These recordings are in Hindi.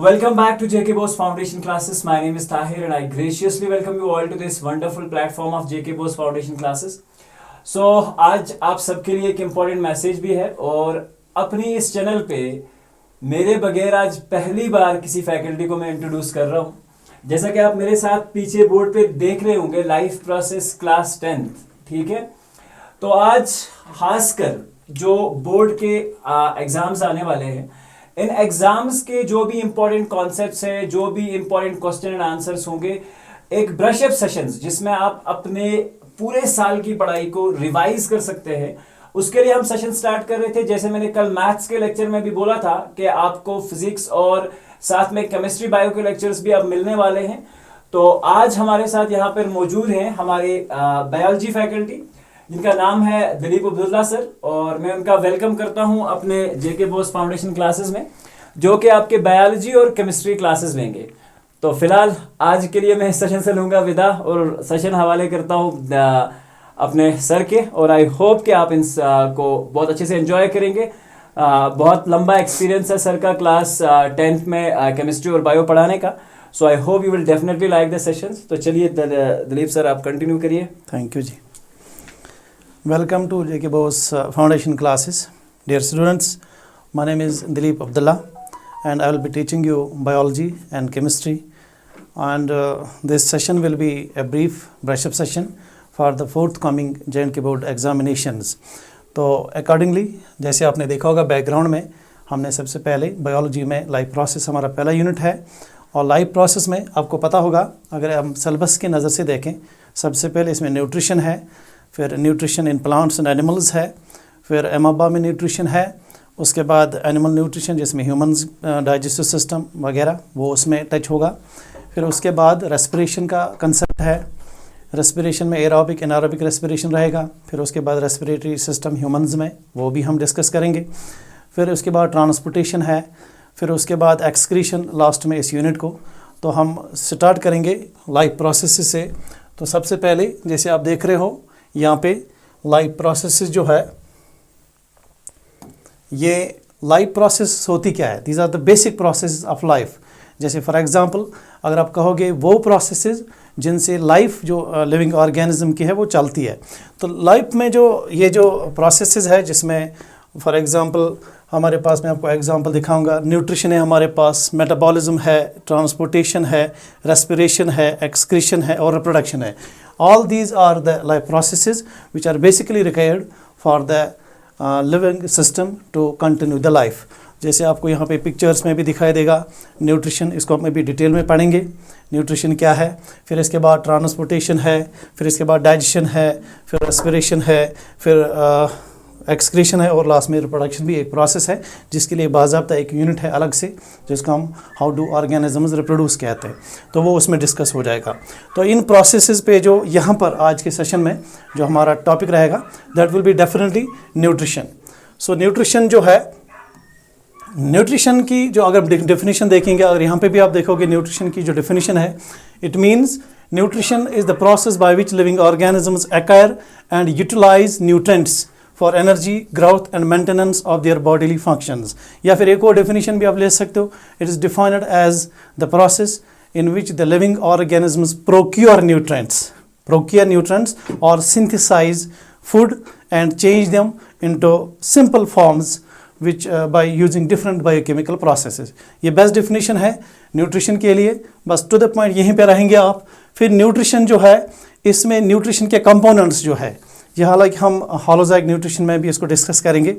Welcome back to JK Bose Foundation classes. My name is Tahir and I graciously welcome you all to this wonderful platform of JK Bose Foundation classes. So आज आप सबके लिए एक इम्पॉर्टेंट मैसेज भी है और अपनी इस चैनल पे मेरे बगैर आज पहली बार किसी फैकल्टी को मैं इंट्रोड्यूस कर रहा हूँ. जैसा कि आप मेरे साथ पीछे बोर्ड पे देख रहे होंगे, लाइफ प्रोसेस क्लास 10th, ठीक है. तो आज खासकर जो बोर्ड के एग्जाम्स आने वाले हैं, इन एग्जाम्स के जो भी इंपॉर्टेंट कॉन्सेप्ट्स हैं, जो भी इंपॉर्टेंट क्वेश्चन एंड आंसर्स होंगे, एक ब्रश अप सेशंस जिसमें आप अपने पूरे साल की पढ़ाई को रिवाइज कर सकते हैं, उसके लिए हम सेशन स्टार्ट कर रहे थे. जैसे मैंने कल मैथ्स के लेक्चर में भी बोला था कि आपको फिजिक्स और साथ में केमिस्ट्री बायो के लेक्चर्स भी अब मिलने वाले हैं. तो आज हमारे साथ यहाँ पर मौजूद हैं हमारे बायोलॉजी फैकल्टी जिनका नाम है दिलीप अब्दुल्ला सर, और मैं उनका वेलकम करता हूं अपने जेके बोस फाउंडेशन क्लासेस में, जो कि आपके बायोलॉजी और केमिस्ट्री क्लासेस लेंगे. तो फिलहाल आज के लिए मैं इस सेशन से लूंगा विदा और सेशन हवाले करता हूं अपने सर के, और आई होप कि आप इन को बहुत अच्छे से एंजॉय करेंगे. बहुत लंबा एक्सपीरियंस है सर का क्लास 10th में केमिस्ट्री और बायो पढ़ाने का. So I hope you will definitely like the sessions. तो चलिए दिलीप सर आप कंटिन्यू करिए. थैंक यू जी. Welcome to JK Bose Foundation classes. Dear students, my name is Dileep Abdullah and I will be teaching you biology and chemistry, and this session will be a brief brush up session for the forthcoming JNK board examinations. तो accordingly जैसे आपने देखा होगा बैकग्राउंड में, हमने सबसे पहले बायोलॉजी में लाइफ प्रोसेस हमारा पहला यूनिट है, और लाइफ प्रोसेस में आपको पता होगा अगर हम सिलेबस की नज़र से देखें, सबसे पहले इसमें न्यूट्रिशन है, फिर nutrition in plants and animals है, फिर एमाबा में न्यूट्रिशन है, उसके बाद एनिमल न्यूट्रिशन जिसमें ह्यूमंस डाइजेस्टिव सिस्टम वगैरह वो उसमें टच होगा. फिर उसके बाद रेस्पिरेशन का कंसेप्ट है, रेस्पिरेशन में एरोबिक एनारोबिक रेस्पिरेशन रहेगा. फिर उसके बाद रेस्पिरेटरी सिस्टम ह्यूमंस में वो भी हम डिस्कस करेंगे. फिर उसके बाद ट्रांसपोर्टेशन है, फिर उसके बाद एक्सक्रीशन लास्ट में इस यूनिट को. तो हम स्टार्ट करेंगे लाइफ प्रोसेस से. तो सबसे पहले जैसे आप देख रहे हो यहाँ पे लाइफ प्रोसेस जो है, ये लाइफ प्रोसेस होती क्या है, these are the basic process of life. जैसे फॉर एग्जांपल अगर आप कहोगे वो प्रोसेसेस जिनसे लाइफ जो लिविंग ऑर्गेनिज्म की है वो चलती है, तो लाइफ में जो ये जो प्रोसेसेस है जिसमें फॉर एग्जांपल हमारे पास, मैं आपको एग्जांपल दिखाऊंगा, न्यूट्रिशन है हमारे पास, मेटाबॉलिज्म है, ट्रांसपोर्टेशन है, रेस्पिरेशन है, एक्सक्रीशन है और रिप्रोडक्शन है. All these are the life processes which are basically required for the living system to continue the life. जैसे आपको यहाँ पे पिक्चर्स में भी दिखाई देगा न्यूट्रिशन, इसको हम भी डिटेल में पढ़ेंगे न्यूट्रिशन क्या है. फिर इसके बाद ट्रांसपोर्टेशन है, फिर इसके बाद डाइजेशन है, फिर रेस्पिरेशन है, फिर एक्सक्रीशन है, और लास्ट में रिप्रोडक्शन भी एक प्रोसेस है जिसके लिए बाज़ाब्ता एक यूनिट है अलग से जिसको हम हाउ डू ऑर्गेनिजम्स रिप्रोड्यूस कहते हैं. तो वो उसमें डिस्कस हो जाएगा. तो इन प्रोसेसेस पे जो यहाँ पर आज के सेशन में जो हमारा टॉपिक रहेगा that will be definitely nutrition. So nutrition जो है, न्यूट्रिशन की जो अगर डेफिनेशन देखेंगे, अगर यहाँ पे भी आप देखोगे न्यूट्रिशन की जो डेफिनेशन है, it means nutrition is the process by which living organisms acquire and utilise nutrients for energy growth and maintenance of their bodily functions. या फिर एक और डेफिनेशन भी आप ले सकते हो, it is defined as the process in which the living organisms procure nutrients और synthesize food and change them into simple forms which by using different biochemical processes. ये बेस्ट डेफिनेशन है न्यूट्रिशन के लिए. बस टू द पॉइंट यहीं पे रहेंगे आप. फिर न्यूट्रिशन जो है, इसमें न्यूट्रिशन के कंपोनेंट्स जो है, ये हालांकि हम होलोजाइक न्यूट्रिशन में भी इसको डिस्कस करेंगे.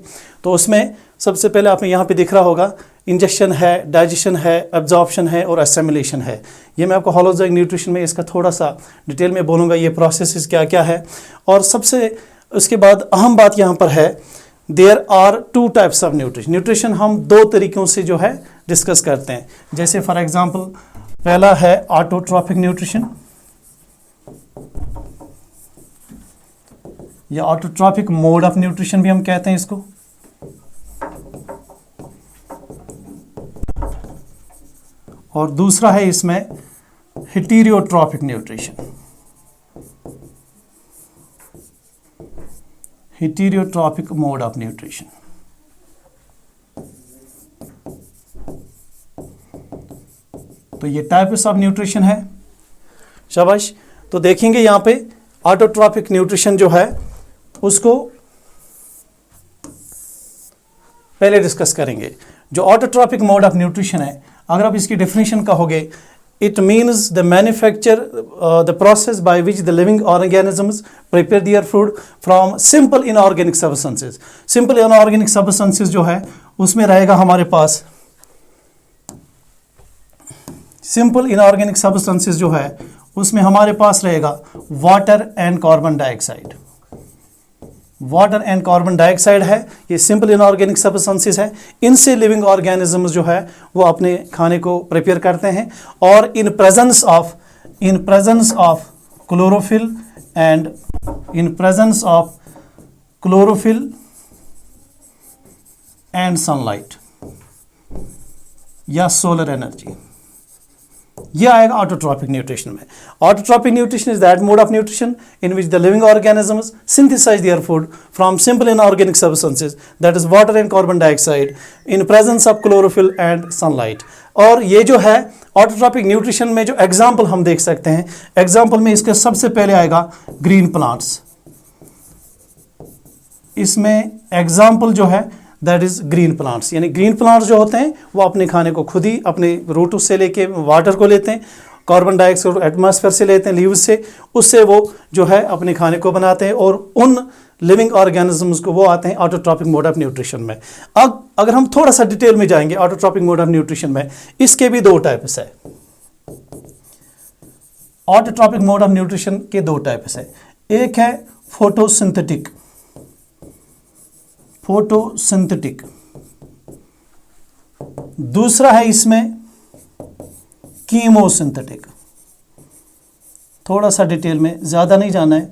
तो उसमें सबसे पहले आपने यहाँ पे दिख रहा होगा इंजेक्शन है, डाइजेशन है, एब्जॉर्प्शन है और एसिमिलेशन है. ये मैं आपको होलोजाइक न्यूट्रिशन में इसका थोड़ा सा डिटेल में बोलूँगा ये प्रोसेस क्या क्या है. और सबसे उसके बाद अहम बात यहाँ पर है, there are 2 types of nutrition हम 2 तरीक़ों से जो है डिस्कस करते हैं. जैसे फॉर एग्ज़ाम्पल पहला है ऑटोट्रॉफिक न्यूट्रिशन या ऑटोट्रॉफिक मोड ऑफ न्यूट्रिशन भी हम कहते हैं इसको. और दूसरा है इसमें heterotrophic nutrition. Heterotrophic mode of nutrition. तो ये टाइप्स ऑफ न्यूट्रिशन है। शाबाश। तो देखेंगे यहाँ पे ऑटोट्रॉपिक न्यूट्रिशन जो है उसको पहले डिस्कस करेंगे। जो ऑटोट्रॉपिक मोड ऑफ न्यूट्रिशन है, अगर आप इसकी डेफिनेशन कहोगे, it means the manufacture the process by which the living organisms prepare their food from simple inorganic substances। simple inorganic substances जो है उसमें रहेगा हमारे पास, simple inorganic substances जो है उसमें हमारे पास रहेगा water and carbon dioxide. Water and carbon dioxide है, ये सिंपल इनऑर्गेनिक सब्सटेंसेस है। इनसे लिविंग ऑर्गेनिजम्स जो है वो अपने खाने को प्रिपेयर करते हैं, और in presence of chlorophyll and sunlight या सोलर एनर्जी, ये आएगा ऑटोट्रॉपिक न्यूट्रिशन में। Autotrophic nutrition is that mode of nutrition in which the living organisms synthesise their food from simple inorganic substances, that is water and carbon dioxide in presence of chlorophyll and sunlight. और ये जो है ऑटोट्रॉपिक न्यूट्रिशन में जो एग्जाम्पल हम देख सकते हैं, एग्जाम्पल में इसके सबसे पहले आएगा ग्रीन प्लांट्स। इसमें एग्जाम्पल जो है दैट इज ग्रीन प्लांट्स, यानी ग्रीन प्लांट्स जो होते हैं वो अपने खाने को खुद ही अपने रूट से लेके वाटर को लेते हैं, कार्बन डाइऑक्साइड एटमॉस्फेयर से लेते हैं, लीव्स से, उससे वो जो है अपने खाने को बनाते हैं, और उन लिविंग ऑर्गेनिजम्स को वो आते हैं ऑटोट्रॉपिक मोड ऑफ न्यूट्रिशन में। अब अगर हम थोड़ा सा डिटेल में जाएंगे ऑटोट्रॉपिक मोड ऑफ न्यूट्रिशन में, इसके भी दो टाइप्स है। ऑटोट्रॉपिक मोड ऑफ न्यूट्रिशन के दो टाइप्स है, एक है फोटोसिंथेटिक, दूसरा है इसमें कीमोसिंथेटिक। थोड़ा सा डिटेल में, ज़्यादा नहीं जाना है।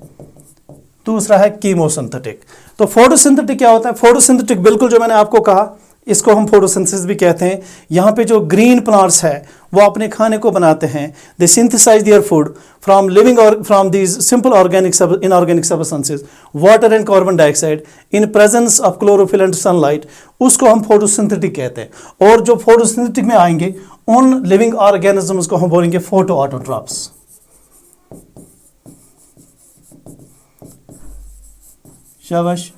दूसरा है कीमोसिंथेटिक। तो फोटोसिंथेटिक क्या होता है? फोटोसिंथेटिक बिल्कुल जो मैंने आपको कहा, इसको हम फोटोसिंथेसिस भी कहते हैं। यहाँ पे जो ग्रीन प्लांट्स है वो अपने खाने को बनाते हैं, they synthesize their food from living और from these simple inorganic substances, water and carbon dioxide in presence of chlorophyll and sunlight, उसको हम फोटोसिंथेटिक कहते हैं। और जो फोटोसिंथेटिक में आएंगे उन लिविंग ऑर्गेनिजम्स को हम बोलेंगे फोटो ऑटोट्रॉप्स। शाबाश।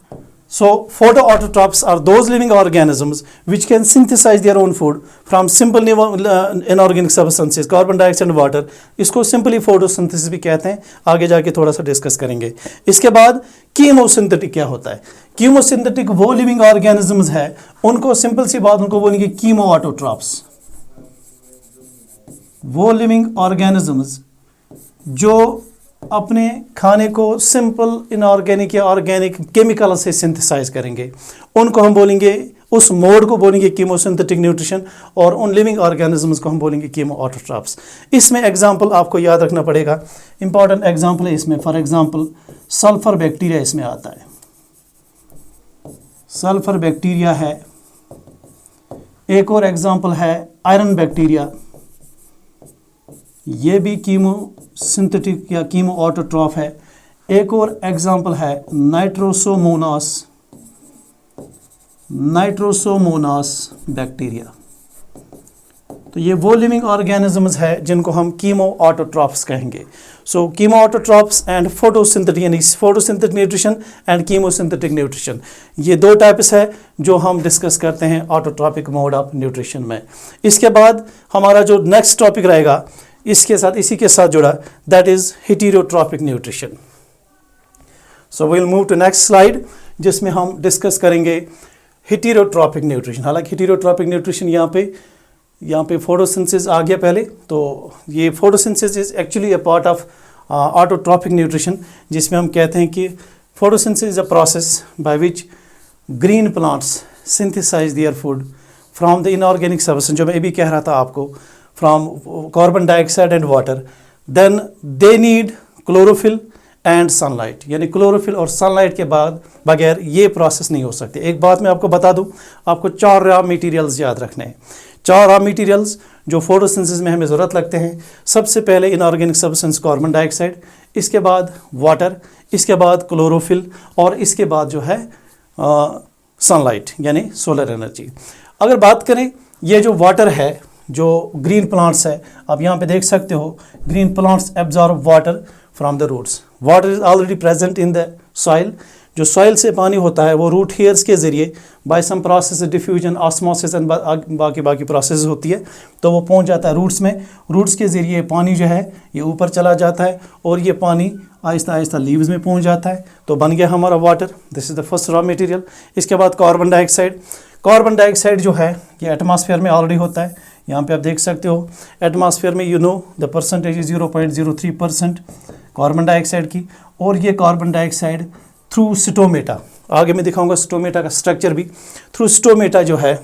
So photoautotrophs are those living organisms which can synthesize their own food from simple inorganic substances, carbon dioxide and water। इसको simply photosynthesis भी कहते हैं, आगे जाके थोड़ा सा डिस्कस करेंगे। इसके बाद कीमोसिंथेटिक क्या होता है? कीमोसिंथेटिक वो लिविंग ऑर्गेनिजम्स है, उनको सिंपल सी बात उनको बोलेंगे कीमोऑटोट्रॉप्स। वो लिविंग ऑर्गेनिजम्स जो अपने खाने को सिंपल इनऑर्गेनिक या ऑर्गेनिक केमिकल से सिंथेसाइज करेंगे, उनको हम बोलेंगे, उस मोड को बोलेंगे कीमोसिंथेटिक न्यूट्रिशन, और उन लिविंग ऑर्गेनिजम्स को हम बोलेंगे कीमोऑटोट्रॉप्स। इसमें एग्जांपल आपको याद रखना पड़ेगा, इंपॉर्टेंट एग्जांपल है इसमें। फॉर एग्जांपल सल्फर बैक्टीरिया इसमें आता है, सल्फर बैक्टीरिया है। एक और एग्जांपल है आयरन बैक्टीरिया, ये भी कीमोसिंथेटिक या कीमोऑटोट्रॉफ है। एक और एग्जांपल है नाइट्रोसोमोनास बैक्टीरिया। तो ये वो लिविंग ऑर्गेनिजम्स है जिनको हम कीमोऑटोट्रॉफ्स कहेंगे। सो कीमोऑटोट्रॉफ्स एंड फोटोसिंथेटिक, यानी photosynthetic nutrition and chemosynthetic nutrition, ये दो टाइप्स है जो हम डिस्कस करते हैं ऑटोट्रॉपिक मोड ऑफ न्यूट्रिशन में। इसके बाद हमारा जो नेक्स्ट टॉपिक रहेगा इसके साथ, इसी के साथ जुड़ा, that is heterotrophic nutrition. So we will move to next slide, जिसमें हम डिस्कस करेंगे हेटेरोट्रॉपिक न्यूट्रिशन। हालांकि हेटेरोट्रॉपिक न्यूट्रिशन यहाँ पे फोटोसिंथेसिस आ गया पहले, तो ये photosynthesis is actually a part of autotrophic nutrition, जिसमें हम कहते हैं कि photosynthesis is a process by which green plants synthesise their food from the inorganic substance, जो मैं अभी कह रहा था आपको, from carbon dioxide and water, then they need chlorophyll and sunlight। यानी क्लोरोफिल और सनलाइट के बाद बगैर ये प्रोसेस नहीं हो सकती। एक बात मैं आपको बता दूं, आपको 4 रॉ मटेरियल्स याद रखने हैं। 4 रॉ मटेरियल्स जो फोटोसिंथेसिस में हमें ज़रूरत लगते हैं। सबसे पहले इनऑर्गेनिक सब्सटेंस कार्बन डाइऑक्साइड, इसके बाद वाटर, इसके बाद क्लोरोफिल, और इसके बाद जो है सनलाइट यानी सोलर एनर्जी। अगर बात करें, ये जो वाटर है, जो ग्रीन प्लांट्स है, आप यहाँ पे देख सकते हो green plants absorb water from the roots. Water is already present in the soil. जो सॉइल से पानी होता है वो रूट हेयर्स के ज़रिए by some process diffusion, osmosis and बाकी प्रोसेस होती है, तो वो पहुंच जाता है रूट्स में. रूट्स के ज़रिए पानी जो है ये ऊपर चला जाता है और ये पानी आहिस्ता आहिस्ता लीव्स में पहुंच जाता है, तो बन गया हमारा water. This is the first raw material. इसके बाद कार्बन डाइऑक्साइड. कार्बन डाइऑक्साइड जो है ये एटमॉस्फेयर में ऑलरेडी होता है. यहाँ पे आप देख सकते हो एटमॉस्फेयर में द परसेंटेज 0.03% कार्बन डाइऑक्साइड की. और ये कार्बन डाइऑक्साइड थ्रू स्टोमेटा, आगे मैं दिखाऊंगा स्टोमेटा का स्ट्रक्चर भी. थ्रू स्टोमेटा जो है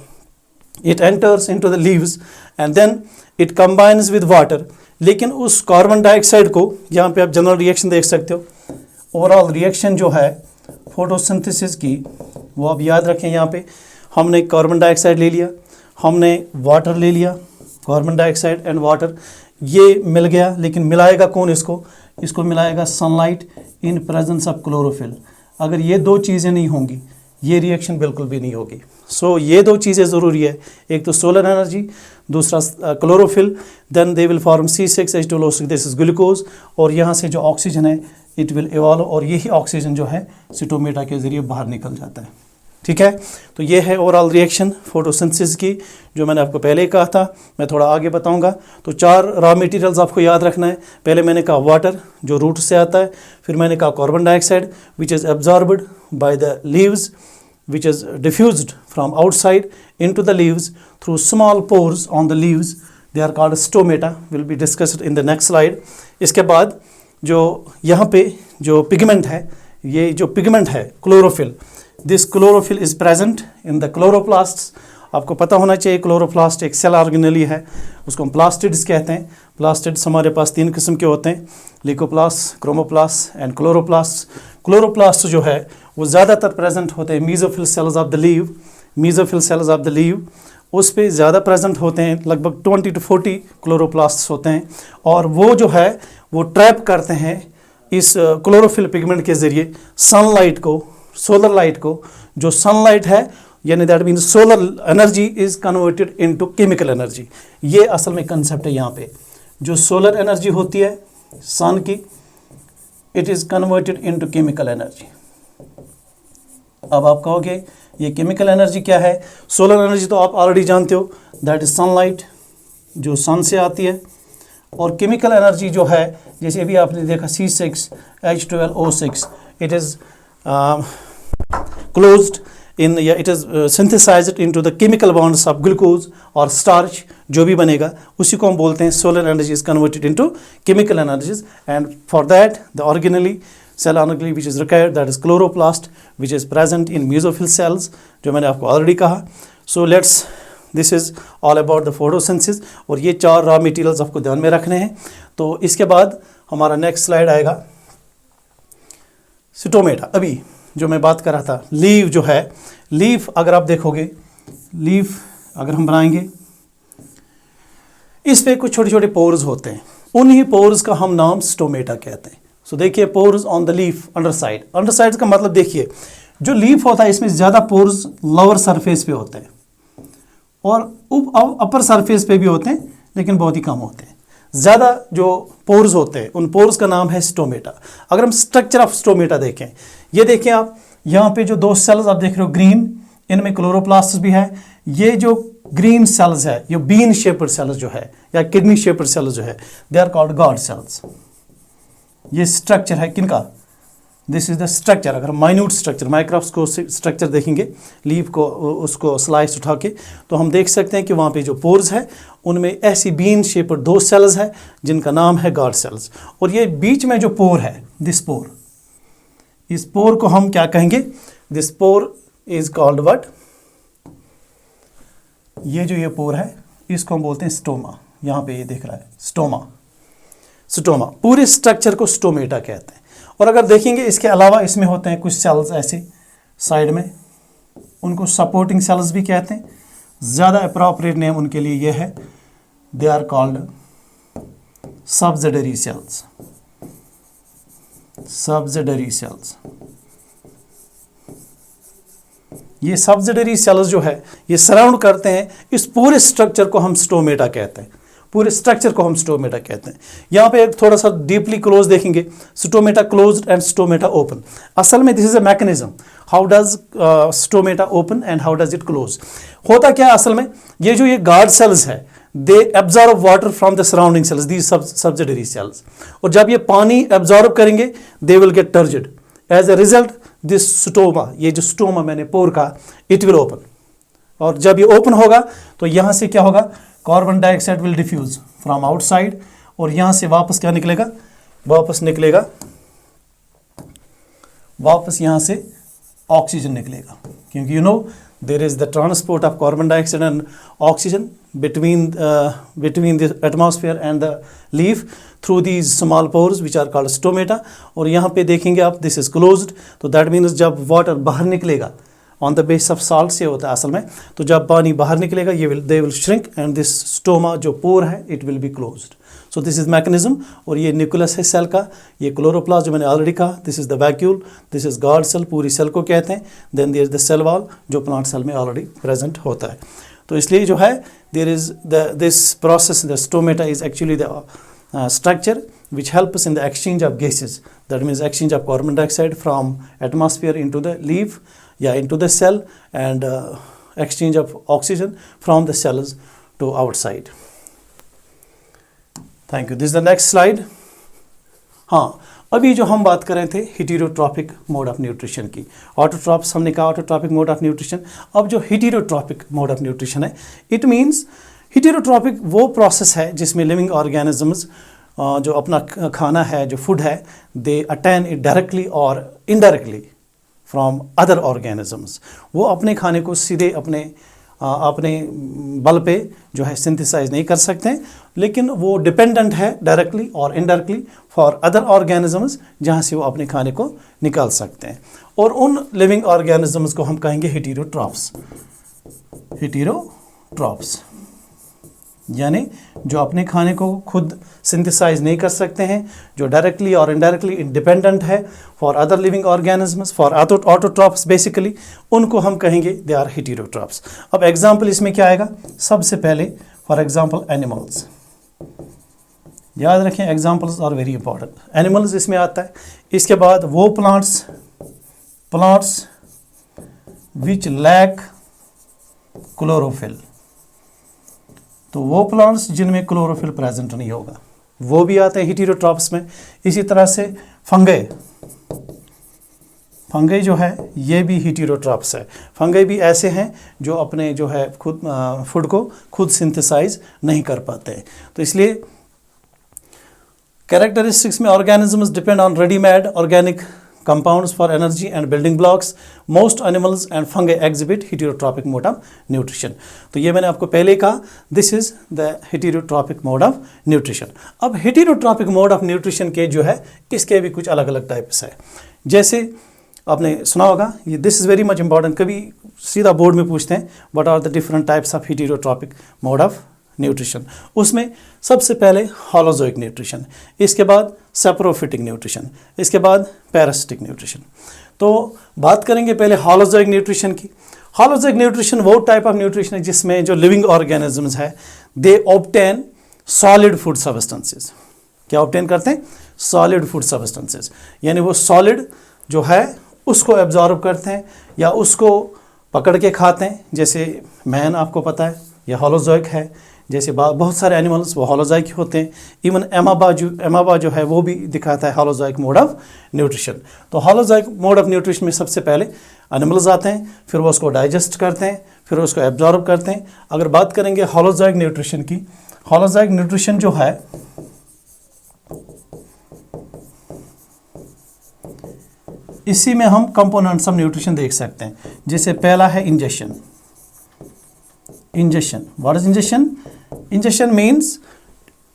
it enters into the leaves and then it combines with water. लेकिन उस कार्बन डाइऑक्साइड को, यहाँ पे आप जनरल रिएक्शन देख सकते हो, ओवरऑल रिएक्शन जो है फोटोसिंथेसिस की, वो आप याद रखें. यहाँ पे हमने कार्बन डाइऑक्साइड ले लिया, हमने वाटर ले लिया, कार्बन डाइऑक्साइड एंड वाटर ये मिल गया, लेकिन मिलाएगा कौन इसको? इसको मिलाएगा sunlight in presence of chlorophyll. अगर ये दो चीज़ें नहीं होंगी ये रिएक्शन बिल्कुल भी नहीं होगी. सो ये दो चीज़ें ज़रूरी है, एक तो सोलर एनर्जी, दूसरा chlorophyll. Then they will form C6H12O6, this is glucose. और यहाँ से जो ऑक्सीजन है इट विल इवॉल्व, और यही ऑक्सीजन जो है स्टोमेटा के ज़रिए बाहर निकल जाता है. ठीक है, तो ये है ओवरऑल रिएक्शन फोटोसिंथेसिस की, जो मैंने आपको पहले ही कहा था. मैं थोड़ा आगे बताऊंगा. तो 4 रॉ मटेरियल्स आपको याद रखना है. पहले मैंने कहा वाटर जो रूट से आता है, फिर मैंने कहा carbon dioxide which is absorbed by the leaves, which is diffused from outside into the leaves through small pores on the leaves. They are called stomata. Will be discussed in the next slide. इसके बाद जो यहाँ पे जो पिगमेंट है, ये जो पिगमेंट है chlorophyll, this chlorophyll is present in the chloroplasts. आपको पता होना चाहिए क्लोरोप्लास्ट एक सेल ऑर्गेनेली है, उसको हम प्लास्टिड्स कहते हैं. प्लास्टिड्स हमारे पास 3 किस्म के होते हैं, Leukoplast, chromoplast and chloroplast. Chloroplast जो है वो ज़्यादातर प्रेजेंट होते हैं mesophyll cells of the leave. Mesophyll cells of the leave उस पे ज़्यादा प्रेजेंट होते हैं, लगभग 20 to 40 क्लोरोप्लास्ट होते हैं. और वो जो है वो ट्रैप करते हैं इस क्लोरोफिल पिगमेंट के ज़रिए सनलाइट को, सोलर लाइट को. जो सनलाइट है यानी that means solar energy is converted into chemical energy. ये असल में कंसेप्ट है. यहाँ पे जो सोलर एनर्जी होती है सन की, it is converted into chemical energy. अब आप कहोगे ये केमिकल एनर्जी क्या है? सोलर एनर्जी तो आप ऑलरेडी जानते हो, दैट इज सनलाइट जो सन से आती है. और केमिकल एनर्जी जो है, जैसे अभी आपने देखा C6H12O6, it is closed in, या it is synthesised into the chemical bonds of glucose और स्टार्च, जो भी बनेगा उसी को हम बोलते हैं solar energy is converted into chemical energies. And for that the organelle cell organelle which is required, that is chloroplast, which is present in mesophyll cells, जो मैंने आपको ऑलरेडी कहा. So this is all about the photosynthesis. और ये 4 रॉ मटेरियल्स आपको ध्यान में रखने हैं. तो इसके बाद हमारा नेक्स्ट स्लाइड आएगा स्टोमेटा. अभी जो मैं बात कर रहा था, लीव जो है, लीफ अगर आप देखोगे, लीफ अगर हम बनाएंगे, इस पे कुछ छोटे छोटे पोर्स होते हैं, उन्हीं पोर्स का हम नाम स्टोमेटा कहते हैं. सो देखिए pores on the leaf underside. Underside का मतलब देखिए, जो लीफ होता है इसमें ज़्यादा पोर्स लोअर सरफेस पे होते हैं और अपर सरफेस पे भी होते हैं, लेकिन बहुत ही कम होते हैं. ज़्यादा जो पोर्स होते हैं उन पोर्स का नाम है स्टोमेटा. अगर हम स्ट्रक्चर ऑफ स्टोमेटा देखें, ये देखें आप, यहाँ पे जो 2 सेल्स आप देख रहे हो ग्रीन, इनमें क्लोरोप्लास्ट भी है. ये जो ग्रीन सेल्स है, ये बीन शेप्ड सेल्स जो है या किडनी शेप्ड सेल्स जो है, they are called guard cells. ये स्ट्रक्चर है किनका? This is the structure. अगर माइन्यूट स्ट्रक्चर, माइक्रोस्कोप स्ट्रक्चर देखेंगे लीफ को, उसको स्लाइस उठा के, तो हम देख सकते हैं कि वहाँ पे जो पोर्स है उनमें ऐसी बीन शेप्ड 2 सेल्स है जिनका नाम है गॉड सेल्स. और ये बीच में जो पोर है, दिस पोर, इस पोर को हम क्या कहेंगे? This pore is called what? ये पोर है इसको हम बोलते हैं स्टोमा. यहाँ पे ये दिख रहा है स्टोमा. स्टोमा पूरे स्ट्रक्चर को स्टोमेटा कहते हैं. और अगर देखेंगे इसके अलावा इसमें होते हैं कुछ सेल्स ऐसे साइड में, उनको सपोर्टिंग सेल्स भी कहते हैं. ज़्यादा अप्रोप्रिएट नेम उनके लिए ये है, they are called subsidiary cells. Subsidiary cells. ये सब्सिडरी सेल्स जो है ये सराउंड करते हैं इस पूरे स्ट्रक्चर को हम स्टोमेटा कहते हैं, पूरे स्ट्रक्चर को हम स्टोमेटा कहते हैं। यहाँ पे एक थोड़ा सा डीपली क्लोज देखेंगे, stomata closed end stomata open. असल में this is a mechanism, how does stomata open and how does it close. होता क्या है असल में, ये जो ये गार्ड सेल्स है they absorb water from the surrounding cells, the subsidiary cells, और जब ये पानी एब्जॉर्ब करेंगे they will get turgid, as a result this stoma, ये जो स्टोमा मैंने पोर कहा, इट विल ओपन। और जब ये ओपन होगा तो यहाँ से क्या होगा, carbon dioxide will diffuse from outside, और यहाँ से वापस क्या निकलेगा, वापस निकलेगा, वापस यहाँ से ऑक्सीजन निकलेगा, क्योंकि you know there is the transport of carbon dioxide and oxygen between the atmosphere and the leaf through these small pores which are called stomata। और यहाँ पे देखेंगे आप दिस इज क्लोज्ड, तो दैट मीन्स जब वाटर बाहर निकलेगा on the base of salt से होता है असल में, तो जब पानी बाहर निकलेगा ये they will shrink and this stoma जो पोर है it will be closed. So this is mechanism. और ये न्यूक्लियस है सेल का, ये क्लोरोप्लास्ट जो मैंने ऑलरेडी कहा, this is the vacuole, this is guard cell, पूरी सेल को कहते हैं। Then there is the cell wall जो प्लांट सेल में ऑलरेडी प्रेजेंट होता है। तो इसलिए जो है there is this process, the stomata is actually the structure which helps in the exchange of gases, that means exchange of carbon dioxide from atmosphere into the leaf, into the cell, and exchange of oxygen from the cells to outside। Thank you। This is the next slide। हाँ, अभी जो हम बात कर रहे थे heterotrophic mode of nutrition की, autotrophs हमने कहा autotrophic mode of nutrition। अब जो heterotrophic mode of nutrition है, it means heterotrophic वो process है जिसमें living organisms जो अपना खाना है, जो फूड है, दे अटेन इट डायरेक्टली और इनडायरेक्टली फ्रॉम अदर ऑर्गेनिजम्स। वो अपने खाने को सीधे अपने बल पे जो है सिंथेसाइज नहीं कर सकते, लेकिन वो डिपेंडेंट है डायरेक्टली और इनडायरेक्टली फॉर अदर ऑर्गेनिजम्स जहाँ से वो अपने खाने को निकाल सकते हैं। और उन लिविंग ऑर्गेनिजम्स को हम कहेंगे हेटेरोट्रॉफ्स। हेटेरोट्रॉफ्स यानी जो अपने खाने को खुद सिंथेसाइज नहीं कर सकते हैं, जो डायरेक्टली और इनडायरेक्टली इंडिपेंडेंट है for other living organisms, for autotrophs basically, उनको हम कहेंगे दे आर हेटेरोट्रॉफ्स। अब एग्जांपल इसमें क्या आएगा, सबसे पहले फॉर एग्जांपल एनिमल्स। याद रखें examples are very important. Animals इसमें आता है। इसके बाद वो प्लांट्स विच लैक क्लोरोफिल, तो वो प्लांट्स जिनमें क्लोरोफिल प्रेजेंट नहीं होगा वो भी आते हैं हेटेरोट्रॉफ्स में। इसी तरह से फंगई जो है ये भी हेटेरोट्रॉफ्स है। फंगई भी ऐसे हैं जो अपने जो है खुद फूड को खुद सिंथेसाइज नहीं कर पाते हैं। तो इसलिए कैरेक्टरिस्टिक्स में organisms depend on readymade organic compounds for energy and building blocks। Most animals and fungi exhibit heterotrophic mode of nutrition। तो ये मैंने आपको पहले कहा, this is the heterotrophic mode of nutrition। अब heterotrophic mode of nutrition के जो है इसके भी कुछ अलग अलग टाइप्स है। जैसे आपने सुना होगा, ये this is very much important, कभी सीधा बोर्ड में पूछते हैं what are the different types of heterotrophic mode of nutrition. उसमें सबसे पहले होलोजोइक न्यूट्रिशन, इसके बाद सैप्रोफिटिक न्यूट्रिशन, इसके बाद पैरासिटिक न्यूट्रिशन। तो बात करेंगे पहले होलोजोइक न्यूट्रिशन की। होलोजोइक न्यूट्रिशन वो टाइप ऑफ न्यूट्रिशन है जिसमें जो लिविंग ऑर्गेनिजम्स है दे ऑब्टेन सॉलिड फूड सब्सटेंसेस। क्या ऑब्टेन करते हैं? सॉलिड फूड सब्सटेंसेस, यानी वो सॉलिड जो है उसको एब्जॉर्ब करते हैं या उसको पकड़ के खाते हैं। जैसे मैन आपको पता है यह होलोजोइक है, जैसे बहुत सारे एनिमल्स वो होलोजोइक होते हैं। इवन एमाबा जो है वो भी दिखाता है होलोजोइक मोड ऑफ न्यूट्रिशन। तो होलोजोइक मोड ऑफ न्यूट्रिशन में सबसे पहले एनिमल्स आते हैं, फिर वो उसको डाइजेस्ट करते हैं, फिर उसको एब्जॉर्ब करते हैं। अगर बात करेंगे होलोजोइक न्यूट्रिशन की, होलोजोइक न्यूट्रिशन जो है इसी में हम कंपोनेंट्स ऑफ न्यूट्रिशन देख सकते हैं। जैसे पहला है injection. What is injection? Injection means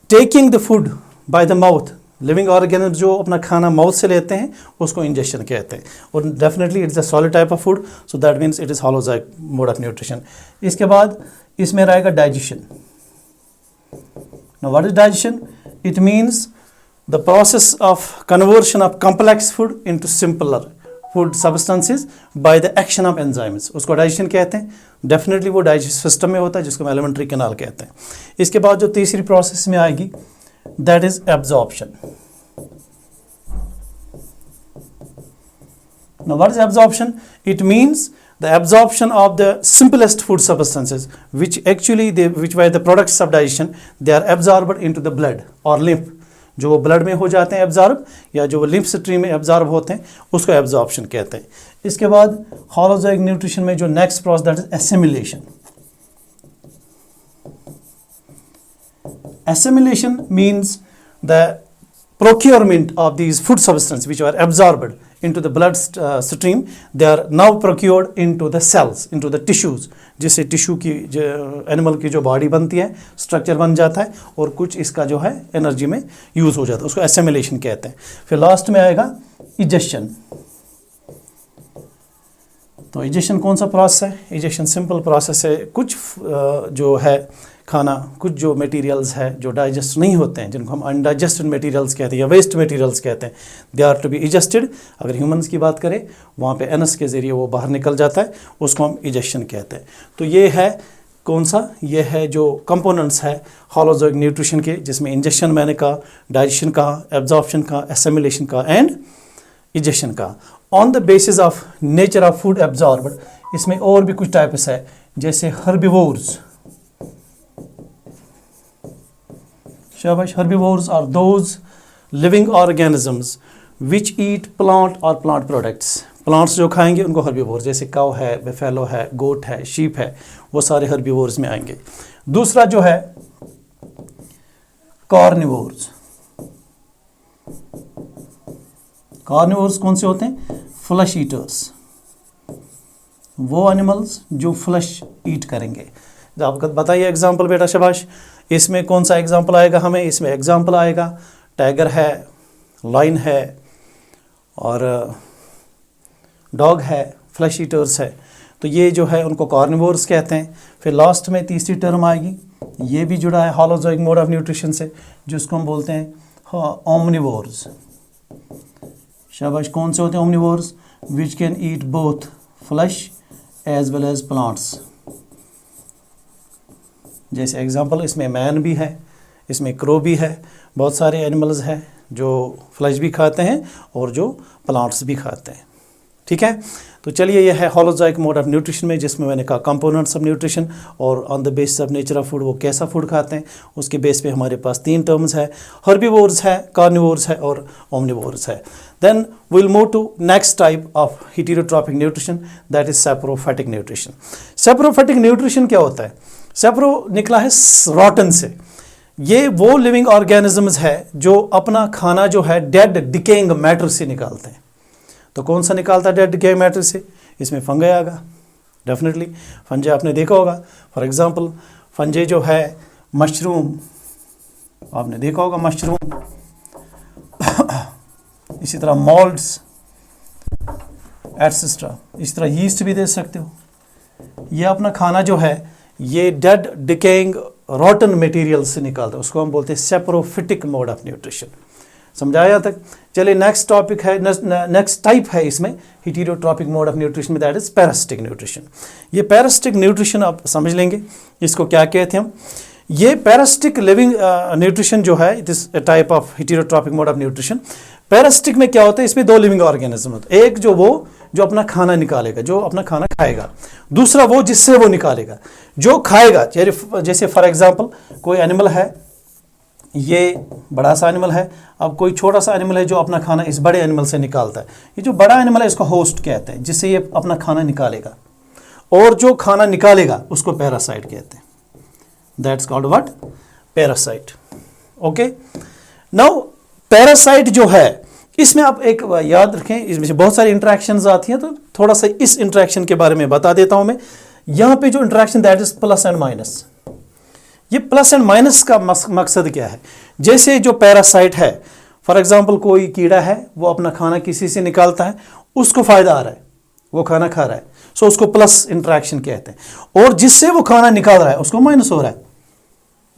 taking the food by the mouth. Living organism जो अपना खाना माउथ से लेते हैं उसको इंजेक्शन कहते हैं। और definitely it's a solid type of food, so that means it is holozoic mode of nutrition. इसके बाद इसमें रहेगा digestion. Now what is digestion? It means the process of conversion of complex food into simpler food substances bye the action of enzymes, उसको डाइजेशन कहते हैं। डेफिनेटली वो डाइजेस्ट सिस्टम में होता है जिसको हम एलिमेंट्री कैनाल कहते हैं। इसके बाद जो तीसरी प्रोसेस में आएगी that is absorption. Now what is absorption? It means the absorption of the simplest food substances which were the products of digestion, they are absorbed into the blood or lymph। जो वो ब्लड में हो जाते हैं एब्जॉर्ब, या जो वो लिम्फ स्ट्रीम में एब्जॉर्ब होते हैं उसको एब्जॉर्प्शन कहते हैं। इसके बाद होलोजोइक न्यूट्रिशन में जो next process that is assimilation. Assimilation means the procurement of these food substances which are absorbed into the blood stream, they are now procured into the cells, into the tissues, जिससे टिश्यू की एनिमल की जो बॉडी बनती है, स्ट्रक्चर बन जाता है और कुछ इसका जो है एनर्जी में यूज़ हो जाता है, उसको एसिमिलेशन कहते हैं। फिर लास्ट में आएगा इजेक्शन। तो इजेक्शन कौन सा प्रोसेस है? इजेक्शन सिंपल प्रोसेस है। कुछ जो है खाना, कुछ जो मटेरियल्स है जो डाइजेस्ट नहीं होते हैं, जिनको हम अनडाइजेस्टेड मटेरियल्स कहते हैं या वेस्ट मटेरियल्स कहते हैं, दे आर टू बी इजेस्टेड। अगर ह्यूमंस की बात करें वहाँ पे एनस के ज़रिए वो बाहर निकल जाता है, उसको हम इजेक्शन कहते हैं। तो ये है कौन सा? ये है जो कंपोनेंट्स है होलोजोइक न्यूट्रिशन के, जिसमें इंजेक्शन मैंने कहा, डाइजेशन का, एब्जॉर्प्शन का, एसिमिलेशन का एंड इजेक्शन का। On the basis of nature of food absorbed, इसमें और भी कुछ टाइप्स है, जैसे हर्बिवोर्स। शाबाश। herbivores are those living organisms which eat plant or plant products। Plants जो खाएंगे उनको हर्बिवोर, जैसे काउ है, बेफेलो है, गोट है, शीप है, वो सारे हर्बिवोर्स में आएंगे। दूसरा जो है कार्निवोर्स। कार्निवोर्स कौन से होते हैं? फ्लश ईटर्स, वो एनिमल्स जो फ्लश ईट करेंगे। आपको बताइए एग्जाम्पल बेटा, शाबाश। इसमें कौन सा एग्जाम्पल आएगा हमें? इसमें एग्जाम्पल आएगा टाइगर है, लाइन है और डॉग है, फ्लैश ईटर्स है। तो ये जो है उनको कार्निवोर्स कहते हैं। फिर लास्ट में तीसरी टर्म आएगी, ये भी जुड़ा है होलोजोइक मोड ऑफ न्यूट्रिशन से, जिसको हम बोलते हैं ओमनिवोर्स। शाबाश। कौन से होते हैं omnivores? Which can eat both flesh as well as plants. जैसे एग्जांपल इसमें मैन भी है, इसमें क्रो भी है, बहुत सारे एनिमल्स हैं जो फ्लैश भी खाते हैं और जो प्लांट्स भी खाते हैं। ठीक है, तो चलिए ये है होलोजोइक मोड ऑफ न्यूट्रिशन में, जिसमें मैंने कहा कंपोनेंट्स ऑफ न्यूट्रिशन और on the basis of nature of food वो कैसा फूड खाते हैं, उसके बेस पे हमारे पास तीन टर्म्स है, हर्बिवोर्स है, कार्निवोर्स है और ओमनिवोर्स है। Then will move to next type of heterotrophic nutrition, that is saprophytic nutrition. Saprophytic nutrition क्या होता है? सैप्रो निकला है रॉटन से। ये वो लिविंग ऑर्गेनिजम्स है जो अपना खाना जो है डेड डिकेइंग मैटर से निकालते हैं। तो कौन सा निकालता है डेड डिकेइंग मैटर से? इसमें फंगे आएगा, डेफिनेटली फंजे आपने देखा होगा। फॉर एग्जांपल फंजे जो है मशरूम, आपने देखा होगा मशरूम। इसी तरह मॉल्ड्स एटसेट्रा, इस तरह यीस्ट भी दे सकते हो। ये अपना खाना जो है ये डेड डिकेइंग रॉटन मटेरियल से निकालता है, उसको हम बोलते हैं सैप्रोफिटिक मोड ऑफ न्यूट्रिशन। समझाया तक? चलिए नेक्स्ट टॉपिक है, नेक्स्ट टाइप है इसमें हेटेरोट्रॉपिक मोड ऑफ न्यूट्रिशन में, दैट इज पैरासिटिक न्यूट्रिशन। ये पैरासिटिक न्यूट्रिशन आप समझ लेंगे इसको क्या कहते हैं हम। ये पैरासिटिक लिविंग न्यूट्रिशन जो है, it is a type of heterotrophic mode of nutrition. Parasitic में क्या होता है? इसमें दो लिविंग ऑर्गेनिज्म होते हैं, एक जो अपना खाना निकालेगा, जो अपना खाना खाएगा, दूसरा वो जिससे वो निकालेगा, जो खाएगा। जैसे फॉर एग्जांपल कोई एनिमल है, ये बड़ा सा एनिमल है, अब कोई छोटा सा एनिमल है जो अपना खाना इस बड़े एनिमल से निकालता है। ये जो बड़ा एनिमल है इसको होस्ट कहते हैं, जिससे ये अपना खाना निकालेगा, और जो खाना निकालेगा उसको पैरासाइट कहते हैं। That's called what? Parasite. Okay, now parasite जो है इसमें आप एक याद रखें, इसमें से बहुत सारी इंटरेक्शंस आती हैं, तो थोड़ा सा इस इंटरेक्शन के बारे में बता देता हूं मैं। यहाँ पे जो interaction that is plus and minus. ये प्लस एंड माइनस का मकसद क्या है? जैसे जो पैरासाइट है, फॉर एग्जांपल कोई कीड़ा है, वो अपना खाना किसी से निकालता है, उसको फायदा आ रहा है, वो खाना खा रहा है, सो उसको प्लस इंटरेक्शन कहते हैं। और जिससे वो खाना निकाल रहा है उसको माइनस हो रहा है,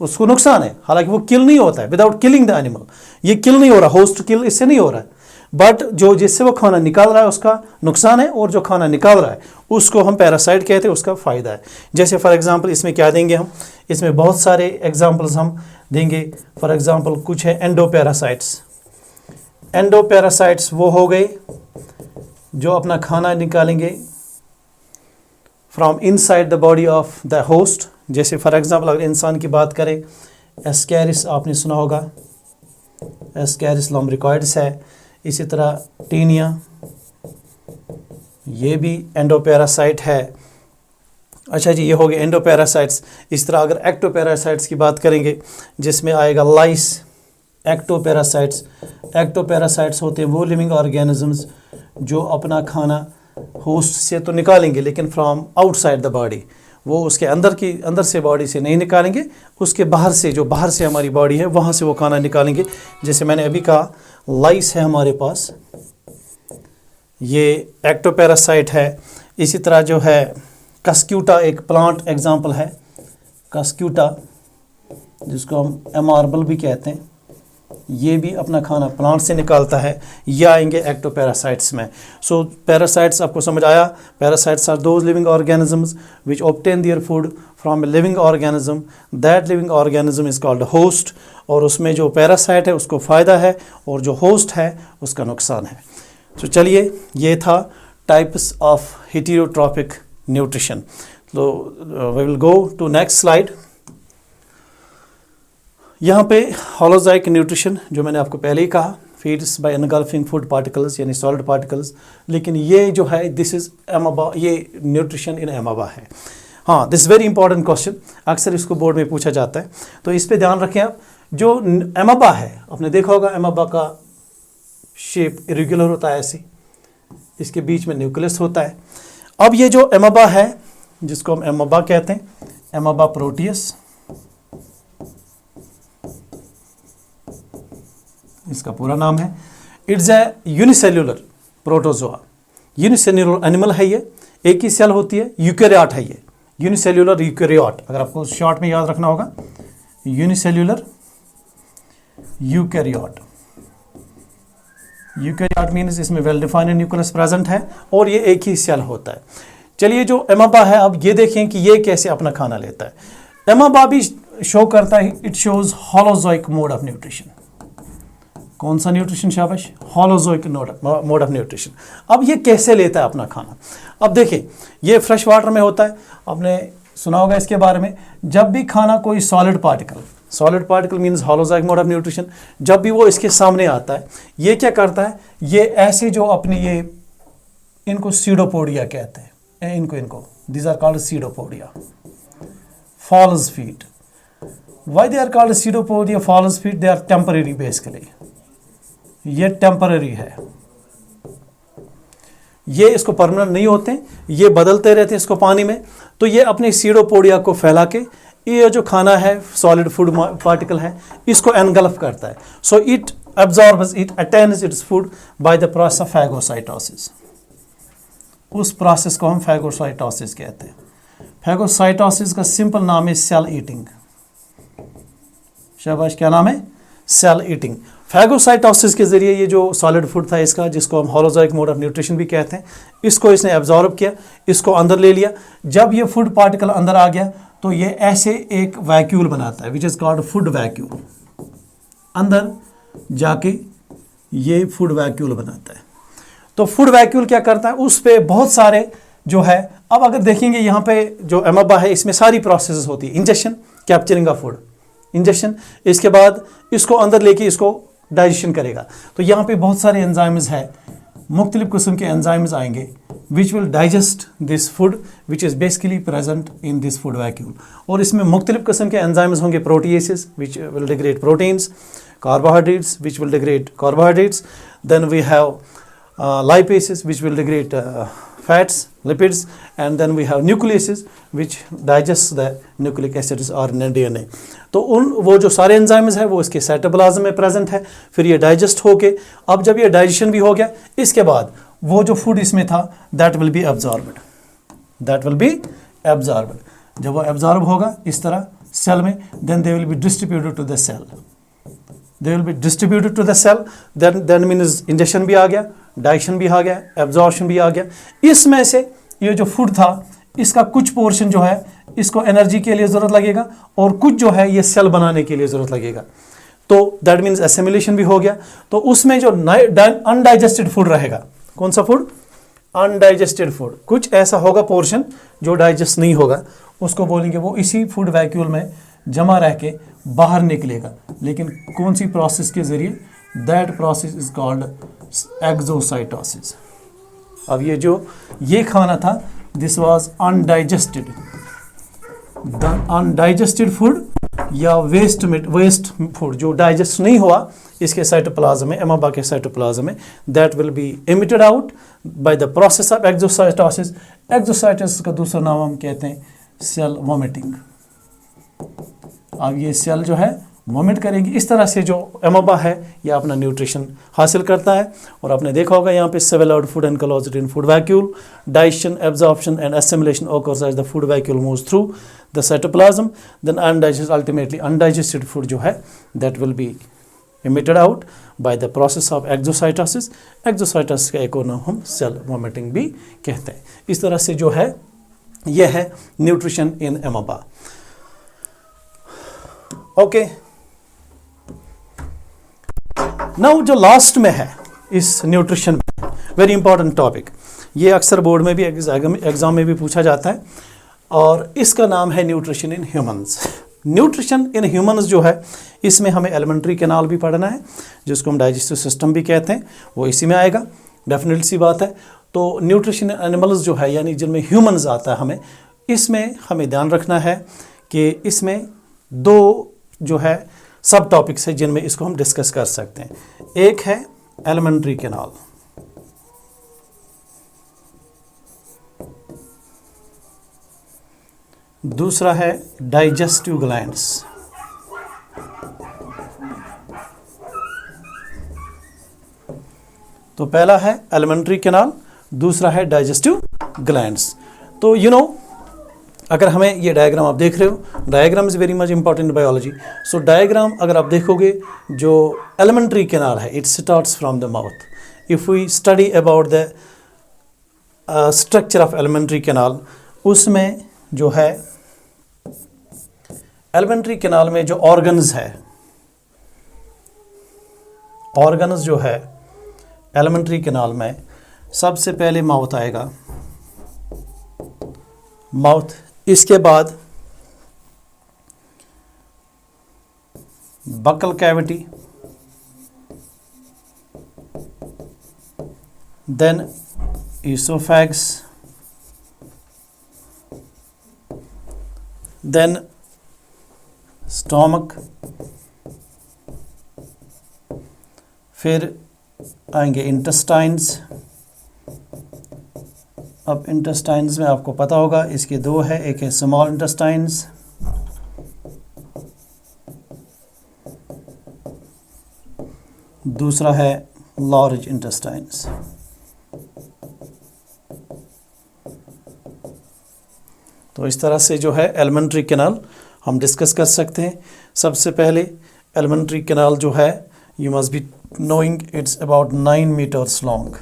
उसको नुकसान है। हालांकि वो किल नहीं होता है, विदाउट किलिंग द एनिमल, ये किल नहीं हो रहा, होस्ट किल इससे नहीं हो रहा है, बट जो जिससे वो खाना निकाल रहा है उसका नुकसान है, और जो खाना निकाल रहा है उसको हम पैरासाइट कहते हैं, उसका फ़ायदा है। जैसे फॉर एग्जांपल इसमें क्या देंगे हम, इसमें बहुत सारे एग्जांपल्स हम देंगे। फॉर एग्जांपल कुछ है एंडोपैरासाइट्स। एंडोपैरासाइट्स वो हो गए जो अपना खाना निकालेंगे from inside the body of the host. जैसे फॉर एग्जांपल अगर इंसान की बात करें, एस्कैरिस आपने सुना होगा, एस्कैरिस लॉम्ब्रिकॉइड्स है। इसी तरह टीनिया, ये भी एंडोपैरासाइट है। अच्छा जी, ये हो गए एंडोपैरासाइट्स। इस तरह अगर एक्टोपैरासाइट्स की बात करेंगे जिसमें आएगा लाइस, एक्टोपैरासाइट्स। एक्टोपैरासाइट्स होते हैं वो लिविंग ऑर्गेनिजम्स जो अपना खाना होस्ट से तो निकालेंगे लेकिन फ्रॉम आउटसाइड द बॉडी, वो उसके अंदर से बॉडी से नहीं निकालेंगे, उसके बाहर से, जो बाहर से हमारी बॉडी है वहाँ से वो खाना निकालेंगे। जैसे मैंने अभी कहा लाइस है हमारे पास, ये एक्टोपैरासाइट है। इसी तरह जो है कस्क्यूटा एक प्लांट एग्जांपल है, कस्क्यूटा जिसको हम एमार्बल भी कहते हैं, ये भी अपना खाना प्लांट से निकालता है। ये आएंगे एक्टोपैरासाइट्स में। सो पैरासाइट्स आपको समझ आया। Parasites are those living organisms which obtain their food from a living organism, that living organism is called host. और उसमें जो पैरासाइट है उसको फ़ायदा है और जो होस्ट है उसका नुकसान है। तो चलिए, ये था टाइप्स ऑफ हेटेरोट्रॉपिक न्यूट्रिशन। तो we will go to next slide. यहाँ पे होलोजाइक न्यूट्रिशन जो मैंने आपको पहले ही कहा, feeds by engulfing food particles यानी सॉलिड पार्टिकल्स, लेकिन ये जो है दिस इज एमाबा, ये न्यूट्रिशन इन एमाबा है। हाँ, दिस वेरी इंपॉर्टेंट क्वेश्चन, अक्सर इसको बोर्ड में पूछा जाता है, तो इस पे ध्यान रखें आप। जो एमाबा है, आपने देखा होगा एमाबा का शेप इरेगुलर होता है ऐसे, इसके बीच में न्यूक्लियस होता है। अब ये जो एमाबा है जिसको हम एमाबा कहते हैं, एमाबा प्रोटियस, इसका पूरा नाम है। It's a unicellular protozoa. Unicellular animal है ये, एक ही सेल होती है, यूकैरियोट है ये, यूनिसेल्यूलर यूकैरियोट। अगर आपको शॉर्ट में याद रखना होगा, यूनिसेल्यूलर यूकैरियोट। यूकैरियोट मीन्स इसमें वेल डिफाइंड न्यूक्लियस प्रेजेंट है और ये एक ही सेल होता है। चलिए, जो एमाबा है अब ये देखें कि ये कैसे अपना खाना लेता है। एमाबा भी शो करता है, it shows holozoic mode of nutrition. कौन सा न्यूट्रिशन? शाबाश, होलोजोइक मोड ऑफ न्यूट्रिशन। अब ये कैसे लेता है अपना खाना? अब देखिए, ये फ्रेश वाटर में होता है, आपने सुना होगा इसके बारे में। जब भी खाना कोई solid particle means holozoic mode of nutrition, जब भी वो इसके सामने आता है, ये क्या करता है, ये ऐसे जो अपनी ये, इनको सीडोपोडिया कहते हैं, इनको these are called pseudopodia, false feet. Why they are called pseudopodia false feet? They are temporary basically, ये टेम्पररी है, ये इसको परमानेंट नहीं होते, ये बदलते रहते हैं इसको पानी में। तो ये अपने सीडोपोडिया को फैला के ये जो खाना है, सॉलिड फूड पार्टिकल है, इसको एनगल्फ करता है। So it absorbs, it attains its food by the process of phagocytosis. उस प्रोसेस को हम फैगोसाइटोसिस कहते हैं। फैगोसाइटोसिस का सिंपल नाम है सेल ईटिंग। शाबाश, क्या नाम है? Cell eating. फैगोसाइटोसिस के जरिए ये जो सॉलिड फूड था इसका, जिसको हम होलोजोइक मोड ऑफ न्यूट्रिशन भी कहते हैं, इसको इसने एब्जॉर्ब किया, इसको अंदर ले लिया। जब ये फूड पार्टिकल अंदर आ गया तो ये ऐसे एक वैक्यूल बनाता है, which is called food vacuole. अंदर जाके ये फूड वैक्यूल बनाता है। तो फूड वैक्यूल क्या करता है, उस पर बहुत सारे जो है, अब अगर देखेंगे यहाँ पे जो एमाबा है इसमें सारी प्रोसेस होती है। Injection, capturing of food, injection, इसके बाद इसको अंदर लेके इसको डाइजेशन करेगा। तो यहाँ पे बहुत सारे एंजाइम्स है, मुख्तलिफ किस्म के एंजाइम्स आएंगे which will digest this food which is basically present in this food vacuole. और इसमें मुख्तलिफ किस्म के एंजाइम्स होंगे, proteases which will degrade proteins, carbohydrates which will degrade carbohydrates, then we have lipases which will degrade fats, lipids, and then we have nucleases which digest the nucleic acids or DNA। तो वो जो सारे एंजाइम्स है वो इसके साइटोप्लाज्म में प्रेजेंट है। फिर ये डाइजेस्ट होके, अब जब ये डाइजेशन भी हो गया, इसके बाद वो जो फूड इसमें था दैट विल बी एब्जॉर्ब्ड। जब वो एब्जॉर्ब होगा इस तरह सेल में, then they will be distributed to the cell. They will be distributed to the cell, then means injection भी आ गया, डाइजेशन भी आ गया, एब्जॉर्प्शन भी आ गया। इसमें से ये जो फूड था इसका कुछ पोर्शन जो है इसको एनर्जी के लिए ज़रूरत लगेगा और कुछ जो है ये सेल बनाने के लिए ज़रूरत लगेगा। तो दैट मीन्स एसिमिलेशन भी हो गया। तो उसमें जो अनडाइजेस्टेड फूड रहेगा, कौन सा फूड? अनडाइजेस्टेड फूड, कुछ ऐसा होगा पोर्शन जो डाइजेस्ट नहीं होगा, उसको बोलेंगे वो इसी फूड वैक्यूल में जमा रह के बाहर निकलेगा। लेकिन कौन सी प्रोसेस के ज़रिए? That process is called exocytosis. अब ये खाना था, this was undigested. The undigested food या वेस्ट फूड जो डाइजेस्ट नहीं हुआ इसके साइटोप्लाज्म में, एमोबा के साइटोप्लाज्म में, that will be emitted out by the process of exocytosis. Exocytosis का दूसरा नाम हम कहते हैं सेल वॉमिटिंग। अब ये सेल जो है वॉमिट करेंगे। इस तरह से जो एमोबा है ये अपना न्यूट्रिशन हासिल करता है। और आपने देखा होगा यहाँ पे swallowed food enclosed in food vacuole, digestion, absorption and assimilation occurs as the food vacuole moves through the cytoplasm, then ultimately undigested food जो है that will be emitted out by the process of exocytosis। Exocytosis का एक और नाम हम सेल वॉमिटिंग भी कहते हैं। इस तरह से जो है ये है nutrition in amoeba. Okay, now जो लास्ट में है इस न्यूट्रिशन में, वेरी इंपॉर्टेंट टॉपिक, ये अक्सर बोर्ड में भी एग्जाम में भी पूछा जाता है और इसका नाम है nutrition in humans. Nutrition in humans जो है इसमें हमें एलिमेंट्री कैनाल भी पढ़ना है, जिसको हम डाइजेस्टिव सिस्टम भी कहते हैं, वो इसी में आएगा, डेफिनेटली सी बात है। तो न्यूट्रिशन एनिमल्स जो है यानी जिनमें ह्यूमंस आता है, हमें इसमें हमें ध्यान रखना है कि इसमें दो जो है सब टॉपिक्स है जिनमें इसको हम डिस्कस कर सकते हैं। एक है एलिमेंट्री कैनाल, दूसरा है डाइजेस्टिव ग्लैंड्स, तो पहला है एलिमेंट्री कैनाल, दूसरा है डाइजेस्टिव ग्लैंड्स। तो अगर हमें ये डायग्राम आप देख रहे हो, diagram is very much important biology. So diagram अगर आप देखोगे, जो एलिमेंट्री कैनाल है it starts from the mouth. If we study about the structure of alimentary canal, उसमें जो है एलिमेंट्री कैनाल में जो ऑर्गन्स है, ऑर्गन्स जो है एलिमेंट्री कैनाल में, सबसे पहले माउथ आएगा, माउथ, इसके बाद buccal cavity, then oesophagus, then stomach, फिर आएंगे इंटेस्टाइन्स। अब इंटेस्टाइन्स में आपको पता होगा इसके दो है, एक है स्मॉल इंटेस्टाइन्स, दूसरा है लार्ज इंटेस्टाइन्स। तो इस तरह से जो है एलिमेंट्री कैनाल हम डिस्कस कर सकते हैं। सबसे पहले एलिमेंट्री कैनाल जो है, you must be knowing it's about 9 metres long.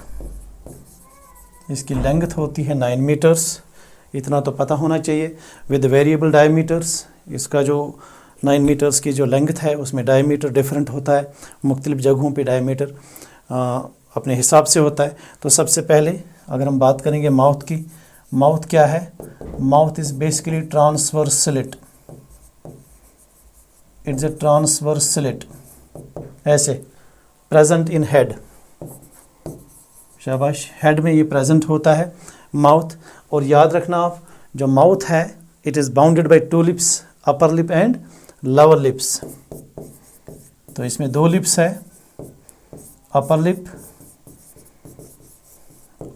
इसकी लेंथ होती है 9 मीटर्स, इतना तो पता होना चाहिए, विद वेरिएबल डायमीटर्स। इसका जो 9 मीटर्स की जो लेंथ है उसमें डायमीटर डिफरेंट होता है, मुख्तलिफ जगहों पे डायमीटर अपने हिसाब से होता है। तो सबसे पहले अगर हम बात करेंगे माउथ की, माउथ क्या है? Mouth is basically transverse slit, it's a transverse slit, ऐसे प्रेजेंट इन हेड, शाबाश, हेड में ये प्रेजेंट होता है माउथ। और याद रखना आप, जो माउथ है it is bounded by 2 lips, upper lip and lower lips. तो इसमें 2 लिप्स है, अपर लिप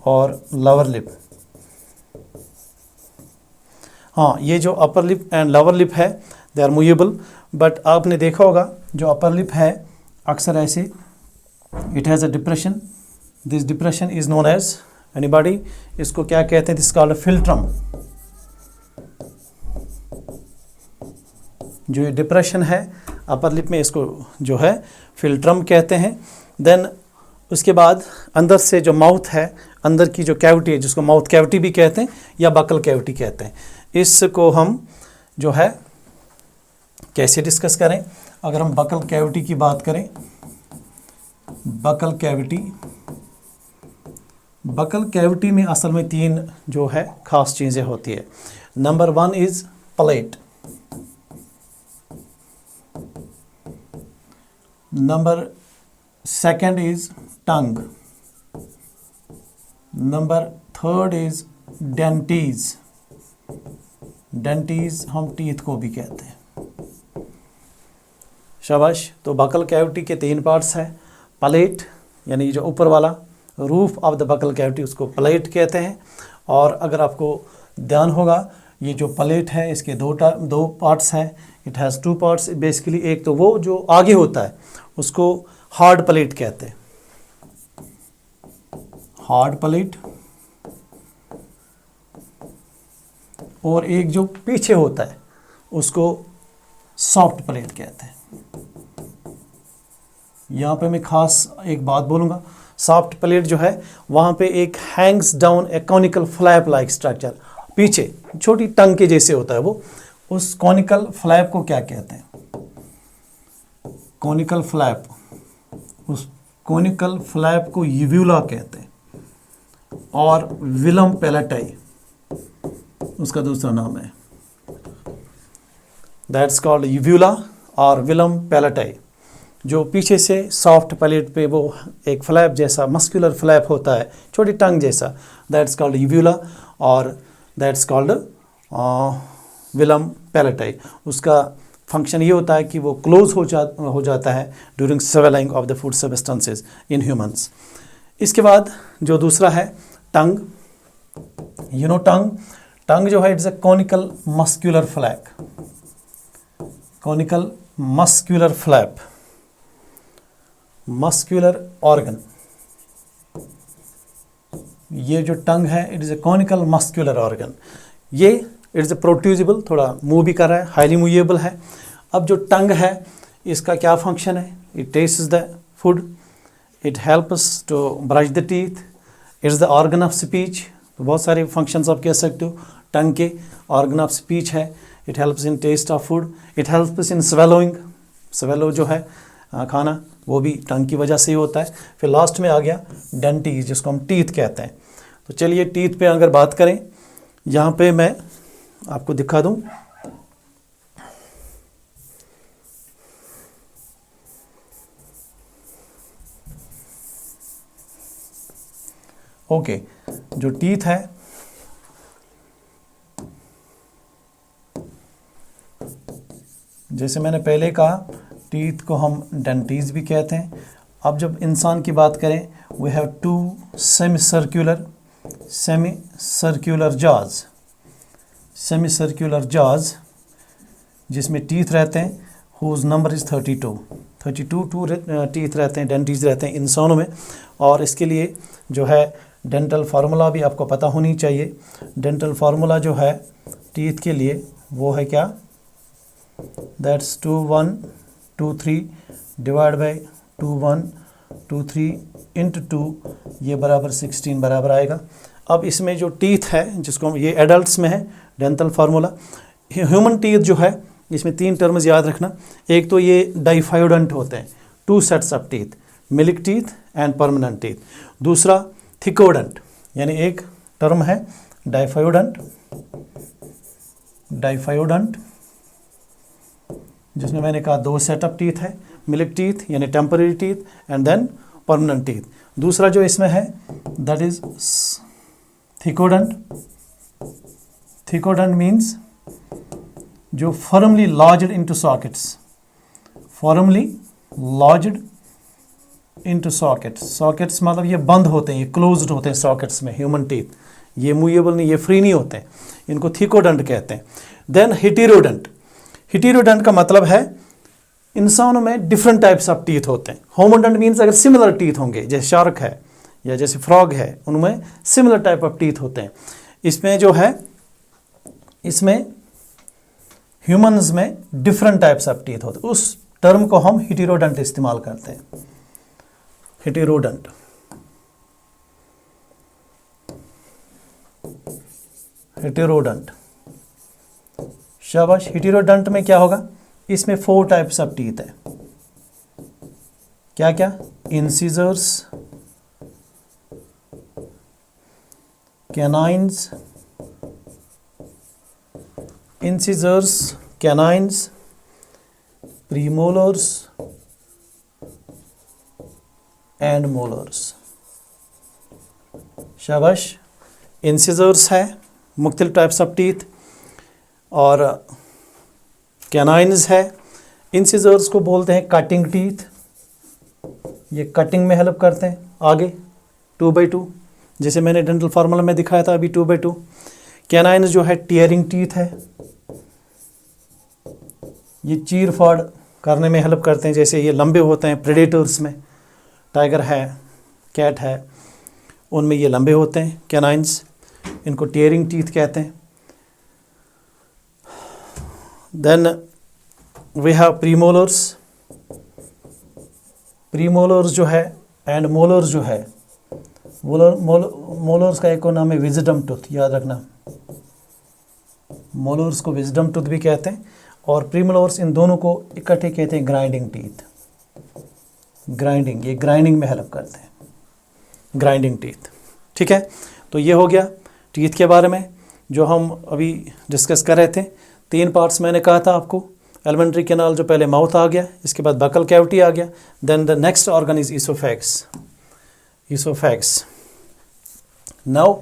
और लोअर लिप। हाँ, ये जो upper lip and lower lip है दे आर मूवेबल, बट आपने देखा होगा जो अपर लिप है अक्सर ऐसे it has a depression, this depression is known as, anybody, इसको क्या कहते हैं? This called philtrum. जो ये डिप्रेशन है अपर लिप में, इसको जो है फिल्ट्रम कहते हैं। देन उसके बाद अंदर से जो माउथ है, अंदर की जो कैविटी है जिसको माउथ कैविटी भी कहते हैं या बकल कैविटी कहते हैं, इसको हम जो है कैसे डिस्कस करें। अगर हम बकल कैविटी की बात करें, बकल कैविटी में असल में 3 जो है खास चीज़ें होती है। Number 1 is plate, number 2 is tongue, number 3 is dentes. Dentes हम टीथ को भी कहते हैं। शाबाश। तो बकल कैविटी के 3 पार्ट्स हैं। प्लेट यानी जो ऊपर वाला roof of the buccal cavity, उसको प्लेट कहते हैं। और अगर आपको ध्यान होगा, ये जो प्लेट है इसके 2 पार्ट्स हैं। It has 2 parts basically. एक तो वो जो आगे होता है उसको हार्ड प्लेट कहते हैं, हार्ड प्लेट, और एक जो पीछे होता है उसको सॉफ्ट प्लेट कहते हैं। यहाँ पे मैं खास एक बात बोलूँगा, सॉफ्ट प्लेट जो है वहाँ पे एक हैंग्स डाउन ए कॉनिकल फ्लैप लाइक स्ट्रक्चर, पीछे छोटी टंग के जैसे होता है वो, उस कॉनिकल फ्लैप को क्या कहते हैं? कॉनिकल फ्लैप, उस कॉनिकल फ्लैप को यूव्यूला कहते हैं। और विलम पैलेटाई उसका दूसरा नाम है, दैट्स कॉल्ड यूव्यूला और विलम पैलेटाई। जो पीछे से सॉफ्ट पैलेट पे वो एक फ्लैप जैसा मस्कुलर फ्लैप होता है, छोटी टंग जैसा, दैट्स कॉल्ड यूव्यूला और दैट्स कॉल्ड विलम पैलेटाई। उसका फंक्शन ये होता है कि वो क्लोज हो जाता है during swelling of the food substances in humans. इसके बाद जो दूसरा है टंग, यू नो टंग जो है it's a conical muscular flap, conical muscular flap, muscular organ. ये जो टंग है it is a conical muscular organ. ये इट इज़ ए प्रोट्यूजिबल, थोड़ा मूव भी कर रहा है, हाईली मूवेबल है। अब जो टंग है इसका क्या फंक्शन है? It tastes the food, it helps to brush the teeth, it's the organ of speech. तो बहुत सारे फंक्शंस आप कह सकते हो टंग के। ऑर्गन ऑफ स्पीच है, it helps in test of food, it helps in swallowing, swallow जो है खाना वो भी टंग की वजह से ही होता है। फिर लास्ट में आ गया डेंटीज जिसको हम टीथ कहते हैं। तो चलिए टीथ पे अगर बात करें, यहाँ पे मैं आपको दिखा दूं, ओके जो टीथ है जैसे मैंने पहले कहा टीथ को हम डेंटीज भी कहते हैं। अब जब इंसान की बात करें, we have 2 semicircular jaws जिसमें टीथ रहते हैं, हुज नंबर इज़ 32 टीथ रहते हैं, डेंटीज रहते हैं इंसानों में। और इसके लिए जो है डेंटल फार्मूला भी आपको पता होनी चाहिए। डेंटल फार्मूला जो है टीथ के लिए वो है क्या? दैट्स 2123 डिवाइड बाई 2123 इंटू 2, ये बराबर 16 बराबर आएगा। अब इसमें जो टीथ है जिसको हम, ये एडल्ट्स में है डेंटल फार्मूला। ह्यूमन टीथ जो है इसमें 3 टर्म्स याद रखना। एक तो ये डाइफायोडेंट होते हैं, 2 sets of teeth, milk teeth and permanent teeth. दूसरा थिकोडेंट, यानी एक टर्म है डाइफायोडेंट जिसमें मैंने कहा 2 सेट ऑफ टीथ है, मिल्क टीथ यानी temporary teeth and then permanent teeth. दूसरा जो इसमें है दैट इज थिकोडेंट मीन्स जो firmly lodged into sockets, sockets मतलब ये बंद होते हैं, ये क्लोज्ड होते हैं सॉकेट्स में ह्यूमन टीथ, ये मूवेबल नहीं, ये फ्री नहीं होते हैं, इनको थिकोडेंट कहते हैं। देन हिटेरोडेंट का मतलब है इंसानों में डिफरेंट टाइप्स ऑफ टीथ होते हैं। होमोडेंट मीन्स अगर सिमिलर टीथ होंगे, जैसे शार्क है या जैसे फ्रॉग है, उनमें सिमिलर टाइप ऑफ टीथ होते हैं। इसमें जो है, इसमें ह्यूमंस में डिफरेंट टाइप्स ऑफ टीथ होते हैं, उस टर्म को हम हेटेरोडंट इस्तेमाल करते हैं। हेटेरोडंट, हेटेरोडंट, शाबाश। हेटेरोडंट में क्या होगा, इसमें 4 टाइप्स ऑफ टीथ है। क्या क्या? Incisors, canines, incisors, canines, premolars and molars. शाबाश। इंसिजर्स है, मुख्तलिफ टाइप्स ऑफ टीथ, और कैनाइन्स है। इंसिजर्स को बोलते हैं कटिंग टीथ, ये कटिंग में हेल्प करते हैं। आगे 2/2, जैसे मैंने डेंटल फार्मूला में दिखाया था अभी 2/2। कैनाइन्स जो है टीयरिंग टीथ है, ये चीर फाड़ करने में हेल्प करते हैं। जैसे ये लंबे होते हैं प्रेडेटर्स में, टाइगर है, कैट है, उनमें ये लंबे होते हैं कैनाइन्स, इनको टीयरिंग टीथ कहते हैं। Then we have premolars, premolars जो है एंड मोलर्स जो है, मोलर्स का एक और नाम है विजडम टूथ, याद रखना। मोलर्स को विजडम टूथ भी कहते हैं, और प्रीमोलर्स, इन दोनों को इकट्ठे कहते हैं ग्राइंडिंग टीथ। ग्राइंडिंग, ये ग्राइंडिंग में हेल्प करते हैं, ग्राइंडिंग टीथ। ठीक है, तो ये हो गया टीथ के बारे में जो हम अभी डिस्कस कर रहे थे। 3 पार्ट्स मैंने कहा था आपको। एलिमेंट्री कैनाल जो पहले माउथ आ गया, इसके बाद बकल कैविटी आ गया, then the next organ is oesophagus. Oesophagus, now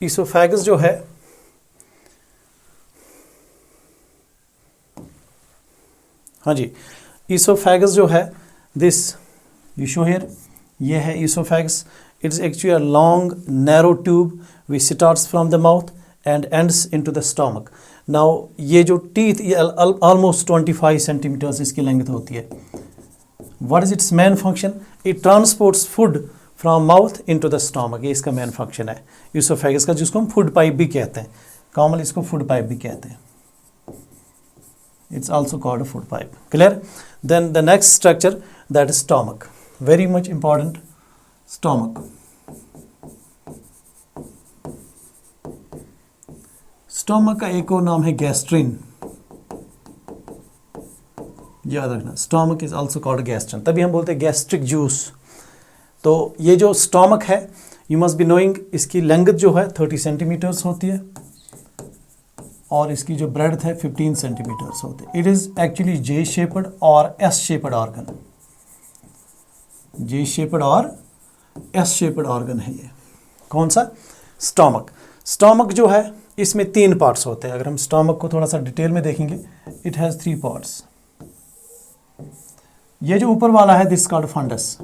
oesophagus जो है, हाँ जी, ईसोफेगस जो है, दिस यू शो हियर, ये है oesophagus. It is actually a long narrow tube which starts from the mouth and ends into the stomach. Now ये जो टीथ, ये ऑलमोस्ट 25 सेंटीमीटर्स इसकी लेंथ होती है। What is it's main function? It transports food from mouth into the stomach, ये इसका मेन फंक्शन है ईसोफेगस का, जिसको हम फूड पाइप भी कहते हैं। कॉमनली इसको फूड पाइप भी कहते हैं। It's also called a food pipe. Clear? Then the next structure, that is stomach. Very much important. Stomach. Stomach का एक और नाम है गैस्ट्रिन, याद रखना। Stomach is also called gastrin. तभी हम बोलते हैं गैस्ट्रिक जूस। तो ये जो स्टोमक है, you must be knowing, इसकी लेंथ जो है 30 सेंटीमीटर्स होती है, और इसकी जो ब्रेड्थ है 15 सेंटीमीटर्स होते हैं। It is actually J shaped और S shaped organ. J shaped और एस शेप्ड ऑर्गन है ये। कौन सा? स्टोमक। स्टोमक जो है, इसमें 3 पार्ट्स होते हैं। अगर हम स्टोमक को थोड़ा सा डिटेल में देखेंगे, इट हैज़ 3 पार्ट्स। ये जो ऊपर वाला है, दिस कॉल्ड फंडस,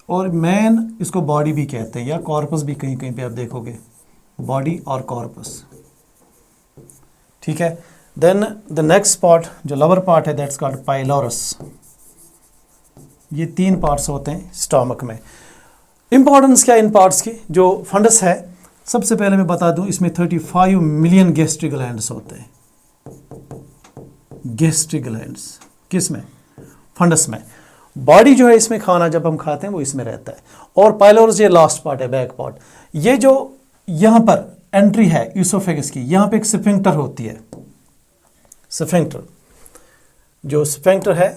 और मैन इसको बॉडी भी कहते हैं, या कॉर्पस भी कहीं कहीं पे आप देखोगे, बॉडी और कॉर्पस। ठीक है, देन द नेक्स्ट पार्ट जो लोअर पार्ट है, दैट्स कॉल्ड पाइलोरस। ये 3 पार्ट्स होते हैं स्टोमक में। इंपॉर्टेंस क्या इन पार्ट्स की? जो फंडस है, सबसे पहले मैं बता दूं, इसमें 35 मिलियन गैस्ट्रिक ग्लैंड्स होते हैं। गैस्ट्रिक ग्लैंड्स किस में? फंडस में। बॉडी जो है, इसमें खाना जब हम खाते हैं वो इसमें रहता है। और पाइलोरस ये लास्ट पार्ट है, बैक पार्ट। ये जो यहाँ पर एंट्री है ईसोफेगस की, यहाँ पे एक स्फिंक्टर होती है। स्फिंक्टर, जो स्फिंक्टर है,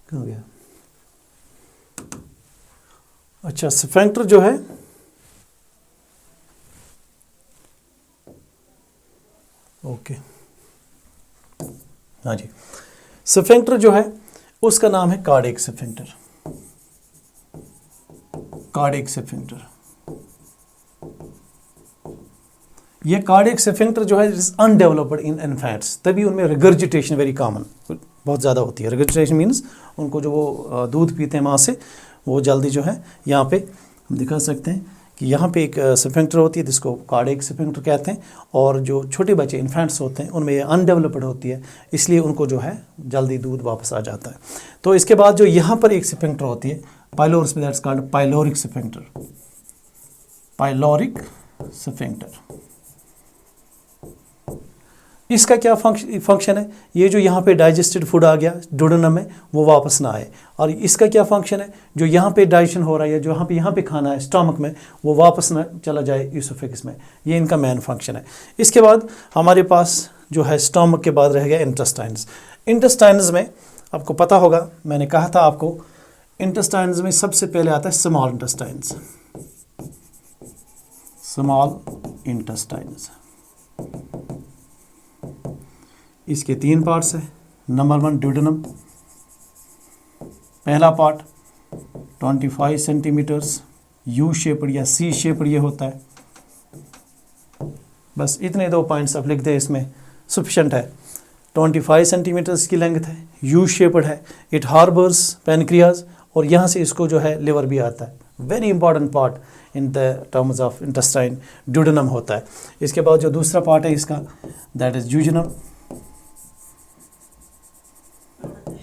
कहाँ गया? अच्छा, स्फिंक्टर जो है, ओके, हाँ जी, स्फिंक्टर जो है उसका नाम है कार्डियक स्फिंक्टर। कार्डियक स्फिंक्टर, ये कार्डियक स्फिंक्टर जो है इज अनडेवलप्ड इन इन्फेंट्स, तभी उनमें रिगर्जिटेशन वेरी कॉमन, बहुत ज़्यादा होती है। रिगर्जिटेशन मीन्स उनको जो वो दूध पीते हैं माँ से, वो जल्दी जो है, यहाँ पे हम दिखा सकते हैं कि यहाँ पे एक स्फिंक्टर होती है जिसको कार्डियक स्फिंक्टर कहते हैं, और जो छोटे बच्चे इन्फेंट्स होते हैं उनमें ये अनडेवलप्ड होती है, इसलिए उनको जो है जल्दी दूध वापस आ जाता है। तो इसके बाद जो यहाँ पर एक स्फिंक्टर होती है पाइलोरस में, that's called pyloric sphincter, pyloric sphincter. इसका क्या फंक्शन है, ये जो यहाँ पे डाइजेस्टेड फूड आ गया डुओडेनम में वो वापस ना आए, और इसका क्या फंक्शन है, जो यहाँ पे डाइजेशन हो रहा है या जो यहाँ पे खाना है स्टमक में वो वापस ना चला जाए ईसोफेगस में, ये इनका मेन फंक्शन है। इसके बाद हमारे पास जो है स्टमक के बाद रह गया इंटेस्टाइन्स। इंटेस्टाइन्स में आपको पता होगा, मैंने कहा था आपको, इंटेस्टाइन्स में सबसे पहले आता है स्मॉल इंटेस्टाइन्स, स्मॉल इंटेस्टाइन्स। इसके 3 पार्ट्स है। नंबर 1 ड्यूडेनम, पहला पार्ट 25 सेंटीमीटर्स यू शेप्ड या सी शेप्ड ये होता है। बस इतने 2 पॉइंट्स आप लिख दें, इसमें सफिशेंट है। 25 सेंटीमीटर्स की लेंथ है, यू शेप्ड है, इट हार्बर्स पैनक्रियाज, और यहाँ से इसको जो है लिवर भी आता है। Very important part in the terms of intestine duodenum होता है। इसके बाद जो दूसरा पार्ट है इसका, दैट इज यूजेनम,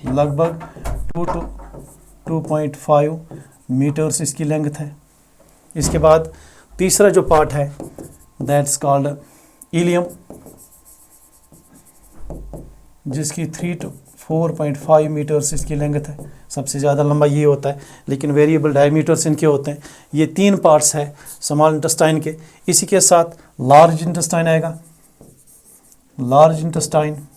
लगभग 2 to 2.5 मीटर्स इसकी लेंथ है। इसके बाद तीसरा जो पार्ट है दैट्स कॉल्ड इलियम, जिसकी 3 to 4.5 मीटर्स इसकी लेंथ है। सबसे ज़्यादा लंबा ये होता है, लेकिन वेरिएबल डायमीटर्स इनके होते हैं। ये 3 पार्ट्स है स्मॉल इंटेस्टाइन के। इसी के साथ लार्ज इंटेस्टाइन आएगा, लार्ज इंटेस्टाइन।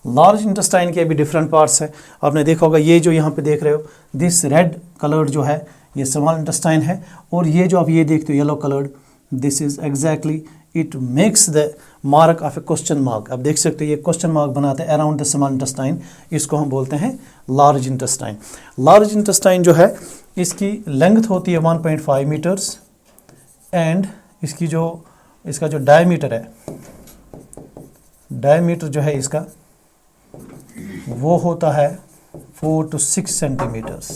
लार्ज इंटेस्टाइन के भी डिफरेंट पार्ट्स है। आपने देखा होगा, ये जो यहाँ पे देख रहे हो, दिस रेड कलर्ड जो है ये स्मॉल इंटेस्टाइन है, और ये जो आप ये देखते हो yellow coloured, this is exactly it makes the mark of A question mark. आप देख सकते हो ये क्वेश्चन मार्क बनाते हैं अराउंड द स्मॉल इंटेस्टाइन, इसको हम बोलते हैं लार्ज इंटेस्टाइन। लार्ज इंटेस्टाइन जो है इसकी लेंथ होती है 1.5 मीटर्स, एंड इसका जो डायमीटर है, डायमीटर जो है इसका वो होता है 4 to 6 सेंटीमीटर्स,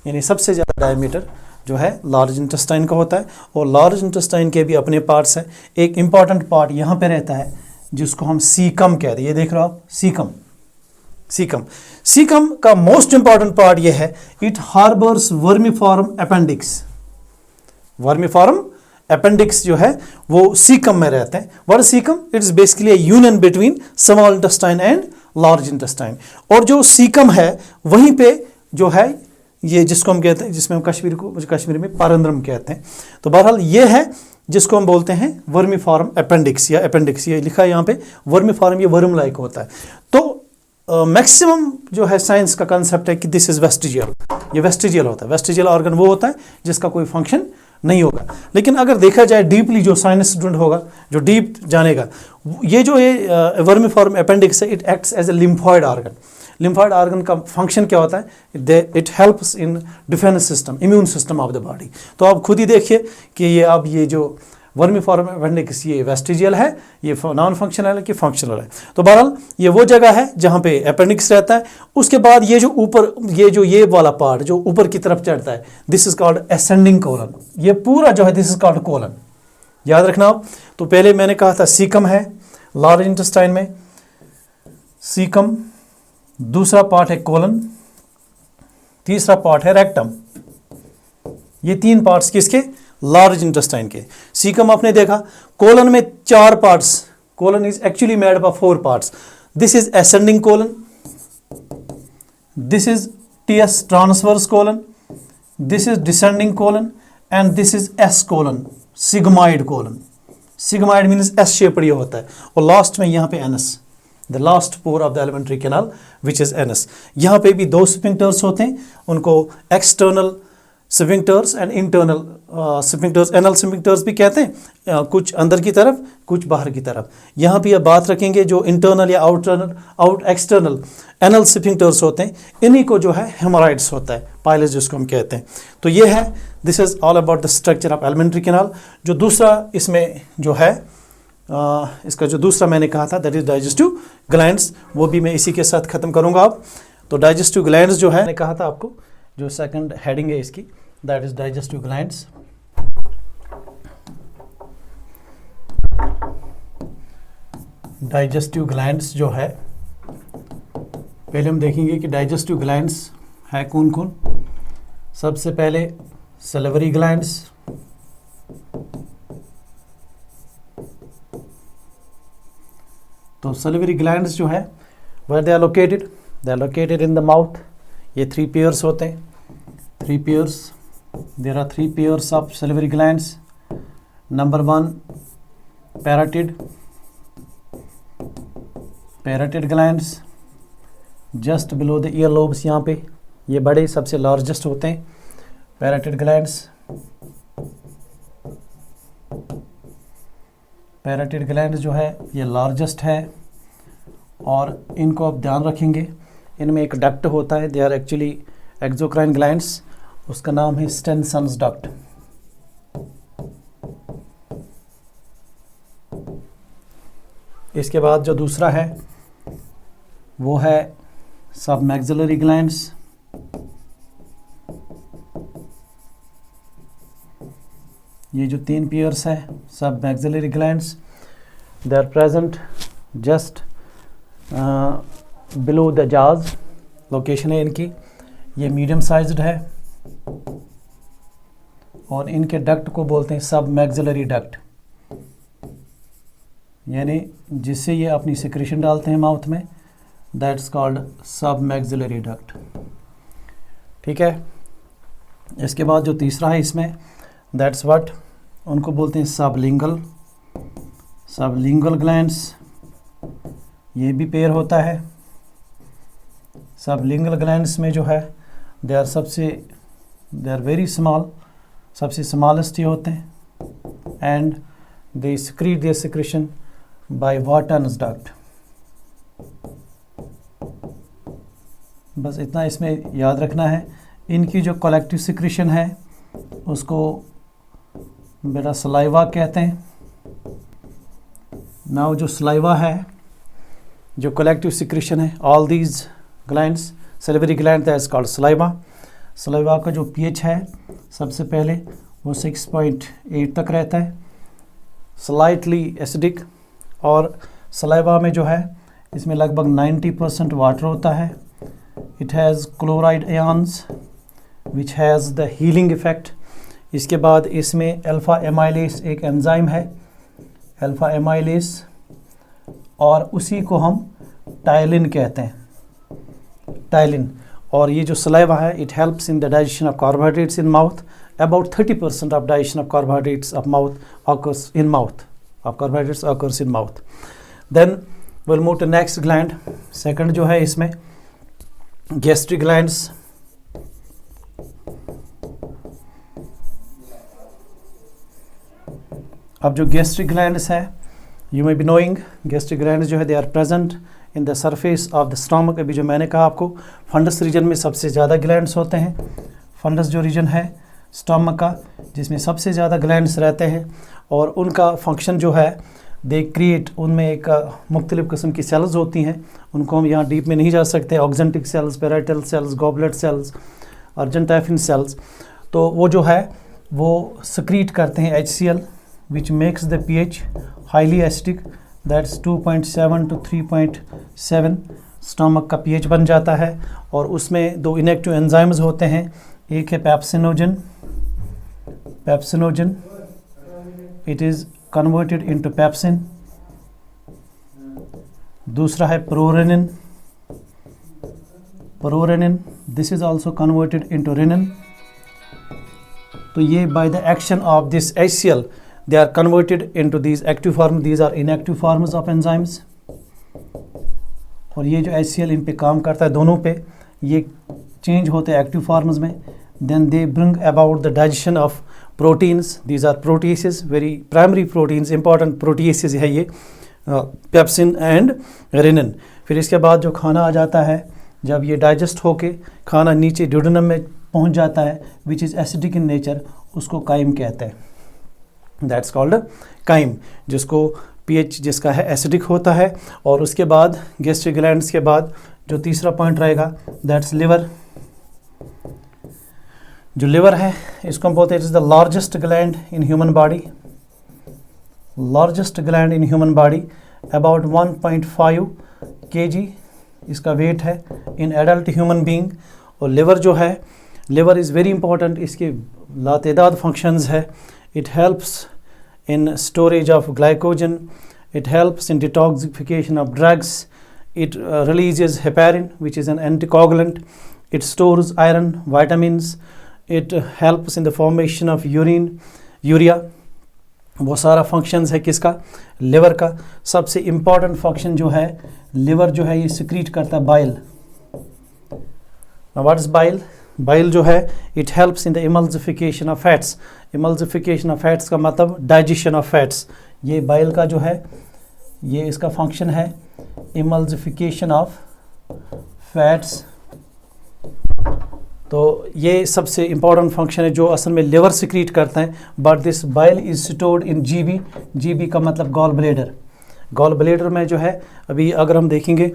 यानी सबसे ज़्यादा डायमीटर जो है लार्ज इंटेस्टाइन का होता है। और लार्ज इंटेस्टाइन के भी अपने पार्ट्स हैं। एक इम्पॉर्टेंट पार्ट यहाँ पे रहता है जिसको हम सीकम कहते हैं। ये देख रहे हो आप, सीकम, सीकम। सीकम का मोस्ट इंपॉर्टेंट पार्ट ये है, it harbours vermiform appendix. Vermiform appendix जो है वो सीकम में रहते हैं। What is caecum? It is basically a union between small intestine and large intestine. और जो सीकम है वहीं पे जो है ये जिसको हम कहते हैं, जिसमें हम कश्मीर में पारंद्रम कहते हैं। तो बहरहाल ये है जिसको हम बोलते हैं वर्मीफॉर्म अपेंडिक्स या अपेंडिक्स। ये लिखा है यहाँ पे वर्मीफॉर्म, ये वर्म लाइक होता है। तो मैक्सिमम जो है साइंस का कंसेप्ट है कि दिस इज वेस्टिजियल, ये वेस्टिजियल होता है। वेस्टिजियल ऑर्गन वो होता है जिसका कोई फंक्शन नहीं होगा। लेकिन अगर देखा जाए डीपली, जो साइंस स्टूडेंट होगा जो डीप जानेगा, ये जो ये वर्मीफॉर्म अपेंडिक्स है, it acts as a lymphoid organ. Lymphoid organ का फंक्शन क्या होता है? It helps in defence system, immune system of the body. तो आप खुद ही देखिए कि ये अब ये जो वर्मीफॉर्म अपेंडिक्स ये वेस्टिजियल है, ये नॉन फंक्शनल है कि फंक्शनल है। तो बहरहाल ये वो जगह है जहाँ पे अपेंडिक्स रहता है। उसके बाद ये जो ऊपर ये वाला पार्ट जो ऊपर की तरफ चढ़ता है, this is called ascending colon. ये पूरा जो है दिस इज कॉल्ड कोलन, याद रखना आप। तो पहले मैंने कहा था सीकम है लार्ज इंटेस्टाइन में, सीकम, दूसरा पार्ट है कोलन, तीसरा पार्ट है रेक्टम। ये 3 पार्ट्स किसके? लार्ज इंटेस्टाइन के। सीकम आपने देखा, कोलन में 4 parts, colon is actually made up of 4 parts. This is ascending colon, this is T S transverse colon, this is descending colon, and this is S colon, sigmoid colon. Sigmoid means S shaped ये होता है, और लास्ट में यहाँ पे anus, the last pore of the alimentary canal which is anus. यहाँ पे भी 2 स्फिंक्टर्स होते हैं, उनको external sphincters and internal sphincters, anal sphincters भी कहते हैं, कुछ अंदर की तरफ कुछ बाहर की तरफ। यहाँ भी अब बात रखेंगे जो इंटरनल या एक्सटर्नल एनल स्फिंक्टर्स होते हैं, इन्हीं को जो है हेमोराइड्स होता है, पाइलस जिसको हम कहते हैं। तो ये है, this is all about the structure of alimentary canal. जो दूसरा इसमें जो है इसका जो दूसरा मैंने कहा था दैट इज डाइजेस्टिव ग्लैंड्स, वो भी मैं इसी के साथ ख़त्म करूँगा अब। तो डाइजेस्टिव ग्लैंड्स जो है, मैंने कहा था आपको जो सेकंड हेडिंग है इसकी, that is digestive glands. Digestive glands जो है, पहले हम देखेंगे कि डाइजेस्टिव ग्लैंड्स है कौन कौन। सबसे पहले सलिवरी ग्लैंड्स, तो सलिवरी ग्लैंड्स जो है where they are located in the mouth. ये 3 पेयर्स होते हैं, 3 pairs, there are 3 pairs of salivary glands. Number 1 parotid glands just below the ear lobes, यहाँ पे ये बड़े सबसे लार्जेस्ट होते हैं पैराटिड ग्लैंड्स। पैराटिड ग्लैंड्स जो है ये लार्जेस्ट है, और इनको आप ध्यान रखेंगे, इनमें एक डक्ट होता है, they are actually exocrine glands, उसका नाम है स्टेनसन्स डक्ट। इसके बाद जो दूसरा है वो है सब मैक्सिलरी ग्लैंड्स। ये जो 3 पेयर्स है submaxillary glands, they are present just below the jaws, location है इनकी। ये मीडियम साइज्ड है, और इनके डक्ट को बोलते हैं सब मैक्सिलरी डक्ट, यानी जिससे ये अपनी सिक्रेशन डालते हैं माउथ में, दैट्स कॉल्ड सब मैक्सिलरी डक्ट। ठीक है। इसके बाद जो तीसरा है इसमें, दैट्स व्हाट, उनको बोलते हैं सबलिंगुअल ग्लैंड्स। ये भी पेयर होता है। सबलिंगुअल ग्लैंड्स में जो है दे आर वेरी स्मॉल, सबसे स्मॉलेस्ट ये होते हैं, and they secrete their secretion by Vartan's duct। बस इतना इसमें याद रखना है। इनकी जो कलेक्टिव सिक्रेशन है उसको बेटा सलाइवा कहते हैं। नाउ जो सलाइवा है, जो कलेक्टिव सिक्रेशन है, all these glands, salivary gland that is called saliva. Saliva का जो पीएच है सबसे पहले वो 6.8 तक रहता है, स्लाइटली एसिडिक, और सलाइवा में जो है इसमें लगभग 90% वाटर होता है। It has chloride ions which has the healing effect. इसके बाद इसमें अल्फा एमाइलेस एक एंजाइम है, अल्फा एमाइलेस, और उसी को हम टाइलिन कहते हैं, टाइलिन। और ये जो सलाइवा है, it helps in the digestion of carbohydrates in mouth. About 30% of digestion of carbohydrates of mouth occurs in mouth. Carbohydrates occurs in mouth. Then we'll move to next gland. Second जो है इसमें gastric glands. अब जो gastric glands है, you may be knowing gastric glands जो है they are present in the surface of the stomach। अभी जो मैंने कहा आपको, फंडस रीजन में सबसे ज़्यादा ग्लैंड्स होते हैं। फंडस जो रीजन है स्टमक का, जिसमें सबसे ज़्यादा ग्लैंड्स रहते हैं, और उनका फंक्शन जो है दे क्रिएट, उनमें एक मुख्तलिफ़ किस्म की सेल्स होती हैं, उनको हम यहाँ डीप में नहीं जा सकते, oxyntic cells, parietal cells, goblet cells, argentaffin cells. तो वो जो है वो सक्रीट करते हैं HCl which makes the pH highly acidic, that's 2.7 to 3.7 stomach का pH बन जाता है। और उसमें 2 इनएक्टिव एंजाइम्स होते हैं, एक है pepsinogen, it is converted into pepsin. दूसरा है prorennin, this is also converted into rennin. तो ये by the action of this HCl they are converted into these active form, these are inactive forms of enzymes. और ये जो HCl इन पे काम करता है, दोनों पे ये चेंज होते हैं एक्टिव फॉर्म्स में। Then they bring about the digestion of proteins, these are proteases, very primary proteins, important proteases है ये, पेप्सिन एंड रेनिन। फिर इसके बाद जो खाना आ जाता है, जब ये डाइजेस्ट होके खाना नीचे ड्यूडेनम में पहुंच जाता है, which is acidic in nature, उसको काइम कहते हैं, दैट्स कॉल्ड काइम, जिसको pH जिसका है एसिडिक होता है। और उसके बाद गैस्ट्रिक ग्लैंड्स के बाद जो तीसरा पॉइंट रहेगा, दैट्स लिवर। जो लिवर है इसको हम बोलते हैं it is the largest gland in human body, largest gland in human body, about 1.5 kg इसका वेट है इन एडल्ट ह्यूमन बीइंग। और लिवर जो है, लिवर इज़ वेरी इंपॉर्टेंट, इसके लातेदाद फंक्शंस है। It helps in storage of glycogen, it helps in detoxification of drugs, it releases heparin which is an anticoagulant, it stores iron, vitamins, it helps in the formation of urine, urea। वो सारा फंक्शंस है किसका, लिवर का। सबसे इम्पॉर्टेंट फंक्शन जो है लिवर जो है ये सिक्रीट करता है bile. What is bile? Bile जो है it helps in the emulsification of fats. Emulsification of fats का मतलब डाइजेशन ऑफ फैट्स। ये बाइल का जो है ये इसका फंक्शन है इमल्सिफिकेशन ऑफ फैट्स। तो ये सबसे इम्पॉर्टेंट फंक्शन है जो असल में लिवर सिक्रीट करता है। But this bile is stored in GB. GB का मतलब गॉल ब्लेडर। गॉल ब्लेडर में जो है अभी अगर हम देखेंगे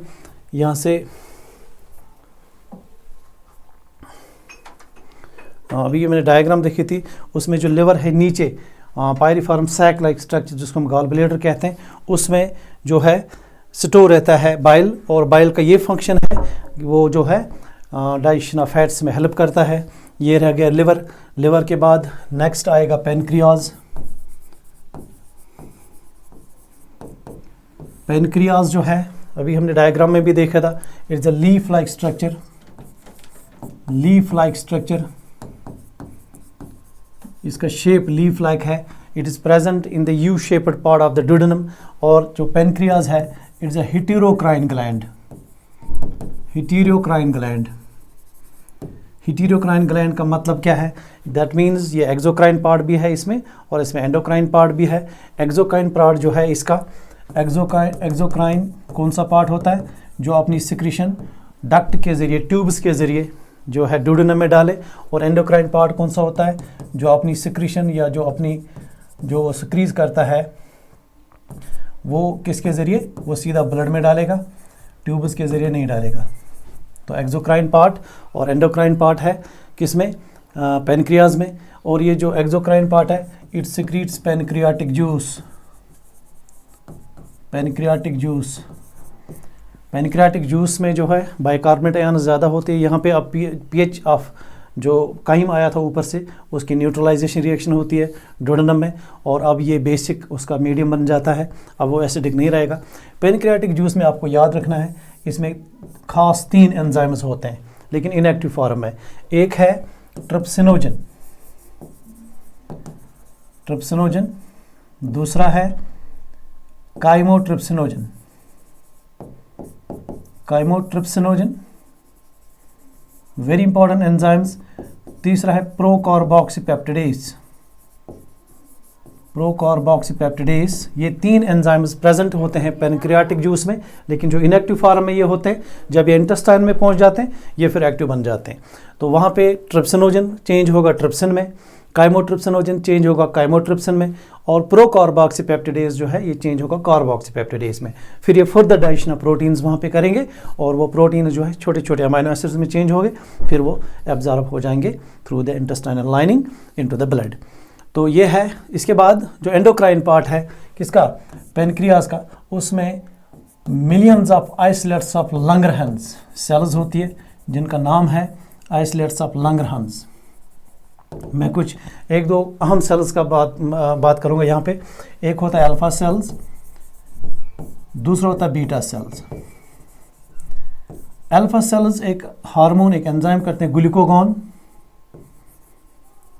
यहाँ से, अभी मैंने डायग्राम देखी थी उसमें जो लिवर है नीचे पायरिफॉर्म सैक लाइक स्ट्रक्चर जिसको हम गॉल ब्लेडर कहते हैं, उसमें जो है स्टोर रहता है बाइल। और बाइल का ये फंक्शन है वो जो है डाइजेशन ऑफ फैट्स में हेल्प करता है। ये रह गया लिवर। लिवर के बाद नेक्स्ट आएगा पेनक्रियाज। पेनक्रियाज जो है अभी हमने डायग्राम में भी देखा था, it's a leaf like structure. Leaf like structure, इसका शेप लीफ लाइक है। It is present in the U shaped part of the duodenum. और जो पेनक्रियाज है it's a heterocrine gland. Heterocrine gland, heterocrine gland का मतलब क्या है? दैट मीन्स ये एक्सोक्राइन पार्ट भी है इसमें और इसमें एंडोक्राइन पार्ट भी है। एक्सोक्राइन पार्ट जो है इसका, एक्सोक्राइन कौन सा पार्ट होता है? जो अपनी सिक्रीशन डक्ट के ज़रिए, ट्यूब्स के ज़रिए जो है डुडेनम में डाले। और एंडोक्राइन पार्ट कौन सा होता है? जो अपनी सिक्रीशन या जो अपनी जो सिक्रीज करता है वो किसके ज़रिए? वो सीधा ब्लड में डालेगा, ट्यूब्स के ज़रिए नहीं डालेगा। तो एक्सोक्राइन पार्ट और एंडोक्राइन पार्ट है किसमें? पेनक्रियाज में। और ये जो एक्सोक्राइन पार्ट है it secretes pancreatic juice. Pancreatic juice, pancreatic juice में जो है बाइकार्बोनेट आयन ज़्यादा होते हैं। यहाँ पे अब पीएच ऑफ जो काइम आया था ऊपर से उसकी न्यूट्रलाइजेशन रिएक्शन होती है डुडेनम में, और अब ये बेसिक उसका मीडियम बन जाता है, अब वो एसिडिक नहीं रहेगा। पेनक्रियाटिक जूस में आपको याद रखना है इसमें खास 3 एंजाइम्स होते हैं लेकिन इनएक्टिव फॉर्म में। एक है ट्रिप्सिनोजन, ट्रिप्सिनोजन। दूसरा है chymotrypsinogen, chymotrypsinogen, very important enzymes. तीसरा है प्रोकार्बोक्सीपेप्टिडेज, प्रोकार्बोक्सीपेप्टिडेज। ये 3 एंजाइम्स प्रेजेंट होते हैं पेनक्रियाटिक जूस में, लेकिन जो इनएक्टिव फॉर्म में ये होते हैं जब ये इंटेस्टाइन में पहुंच जाते हैं ये फिर एक्टिव बन जाते हैं। तो वहाँ पे ट्रिप्सिनोजन चेंज होगा ट्रिप्सिन में, काइमोट्रिप्सिनोजन चेंज होगा काइमोट्रिप्सिन में, और प्रोकार्बोक्सीपेप्टिडेज जो है ये चेंज होगा कार्बोक्सीपेप्टिडेज में। फिर ये फर्दर डाइजेशन ऑफ प्रोटीन्स वहाँ पे करेंगे और वो प्रोटीन जो है छोटे छोटे अमाइनो एसिड्स में चेंज होंगे, फिर वो एब्जॉर्ब हो जाएंगे through the intestinal lining into the blood. तो ये है। इसके बाद जो एंडोक्राइन पार्ट है किसका? पेनक्रियाज का। उसमें millions of isolates of Langerhans cells होती है जिनका नाम है आइसोलेट्स ऑफ लंगरहंस। मैं कुछ 1-2 अहम सेल्स का बात करूंगा यहाँ पे। एक होता है अल्फा सेल्स, दूसरा होता है बीटा सेल्स। अल्फा सेल्स एक हार्मोन, एक एंजाइम करते हैं ग्लूकागॉन।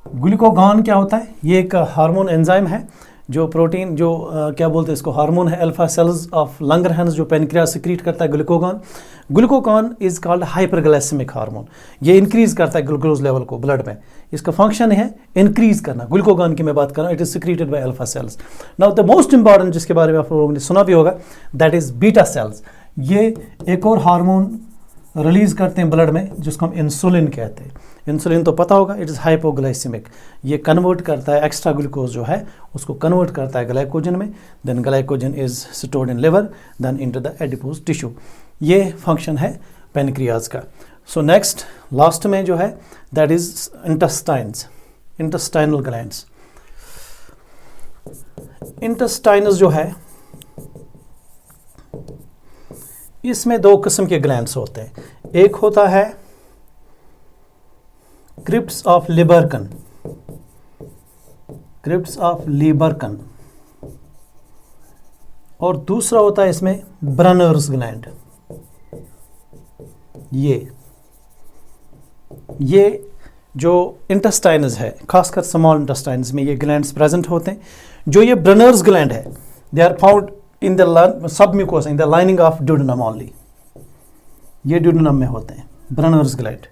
ग्लूकागॉन क्या होता है? ये एक हार्मोन एंजाइम है जो प्रोटीन जो क्या बोलते हैं इसको, हार्मोन है अल्फा सेल्स ऑफ लंगरहंस जो पेनक्रियास सिक्रीट करता है glucagon. Glucagon is called hyperglycaemic hormone. ये इंक्रीज करता है ग्लूकोज लेवल को ब्लड में। इसका फंक्शन है इंक्रीज करना। ग्लूकागॉन की मैं बात कर रहा हूँ, it is secreted by alpha cells. Now the most important जिसके बारे में आप लोगों ने सुना भी होगा दैट इज बीटा सेल्स। ये एक और हार्मोन रिलीज करते हैं ब्लड में जिसको हम इंसुलिन कहते हैं। इंसुलिन तो पता होगा, इट इज़ हाइपोग्लाइसेमिक। ये कन्वर्ट करता है एक्स्ट्रा ग्लूकोज जो है उसको कन्वर्ट करता है ग्लाइकोजन में, then glycogen is stored in liver, then into the adipose tissue. ये फंक्शन है पेनक्रियाज का। सो नेक्स्ट लास्ट में जो है that is intestines, intestinal glands. Intestines जो है इसमें दो किस्म के ग्लैंड्स होते हैं। एक होता है क्रिप्ट्स ऑफ लिबर्कन, क्रिप्ट्स ऑफ लिबर्कन, और दूसरा होता है इसमें ब्रनर्स ग्लैंड। ये जो इंटेस्टाइनस है, खासकर स्मॉल इंटेस्टाइनस में ये ग्लैंड्स प्रेजेंट होते हैं। जो ये ब्रनर्स ग्लैंड है, they are found in the submucosa, in the lining of duodenum only. ये ड्यूडेनम में होते हैं ब्रनर्स ग्लैंड।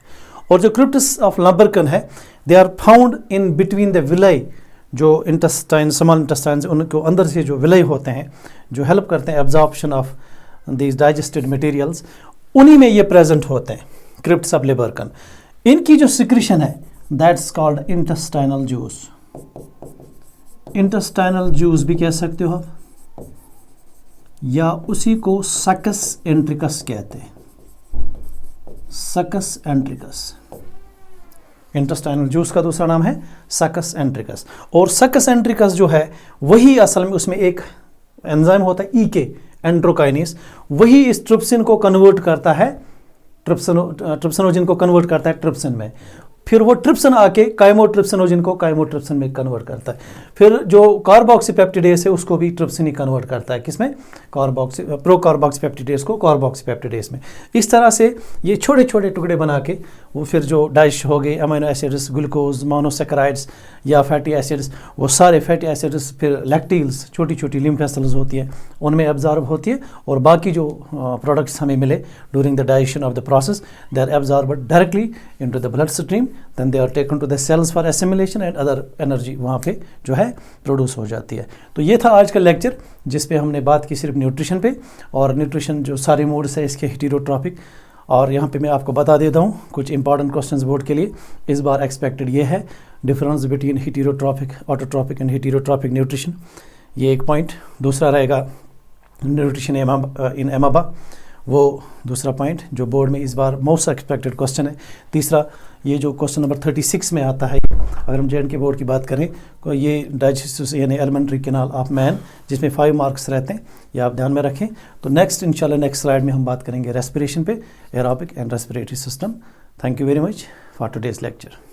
और जो क्रिप्ट्स ऑफ लिबर्कन है, they are found in between the villi, जो इंटेस्टाइन, स्मॉल इंटेस्टाइन, उनको अंदर से जो विलाई होते हैं जो हेल्प करते हैं absorption of these digested materials, उन्हीं में ये प्रेजेंट होते हैं क्रिप्ट्स ऑफ लिबर्कन। इनकी जो सिक्रीशन है that's called intestinal juice. Intestinal juice भी कह सकते हो आप, या उसी को सकस एंट्रिकस कहते हैं, सकस एंट्रिकस। इंटेस्टाइनल जूस का दूसरा नाम है सकस एंट्रिकस। और सकस एंट्रिकस जो है वही असल में उसमें एक एंजाइम होता है ईके, एंट्रोकाइनेस, वही इस ट्रिप्सिन को कन्वर्ट करता है, ट्रिप्सिनोजिन को कन्वर्ट करता है ट्रिप्सिन में। फिर वो ट्रिप्सिन आके काइमोट्रिप्सिनोजिन को काइमोट्रिप्सिन में कन्वर्ट करता है। फिर जो कार्बोक्सीपेप्टिडेस है उसको भी ट्रिप्सिन ही कन्वर्ट करता है, किसमें? प्रो कार्बोक्सीपेप्टिडेस को कार्बोक्सीपेप्टिडेस में। इस तरह से ये छोटे छोटे टुकड़े बना के वो फिर जो डाइश हो गए, अमीनो एसिड्स, ग्लूकोज, मोनोसेक्राइड्स या फैटी एसिड्स, वो सारे फैटी एसिड्स फिर लैक्टिल्स, छोटी छोटी लिम्फ वेसल्स होती है, उनमें एब्जॉर्ब होती है। और बाकी जो प्रोडक्ट्स हमें मिले during the digestion of the process, they are absorbed directly into the bloodstream, then they are taken to the cells for assimilation and other energy वहाँ पे जो है प्रोड्यूस हो जाती है। तो ये था आज का लेक्चर जिस पे हमने बात की सिर्फ न्यूट्रिशन पे, और न्यूट्रिशन जो सारे मोड्स है इसके हेटेरोट्रॉपिक। और यहाँ पे मैं आपको बता देता हूँ कुछ इंपॉर्टेंट क्वेश्चंस बोर्ड के लिए इस बार एक्सपेक्टेड ये है, difference between heterotrophic, autotrophic and heterotrophic nutrition, ये एक पॉइंट। दूसरा रहेगा न्यूट्रिशन इन एमाबा, वो दूसरा पॉइंट जो बोर्ड में इस बार मोस्ट एक्सपेक्टेड क्वेश्चन है। तीसरा ये जो क्वेश्चन नंबर 36 में आता है, अगर हम जे.एंड.के बोर्ड की बात करें तो ये डाइजेस्टिव यानी एलिमेंट्री कैनाल ऑफ मैन, जिसमें 5 मार्क्स रहते हैं, ये आप ध्यान में रखें। तो नेक्स्ट इंशाल्लाह नेक्स्ट स्लाइड में हम बात करेंगे रेस्पिरेशन पे, aerobic and respiratory system. Thank you very much for today's lecture.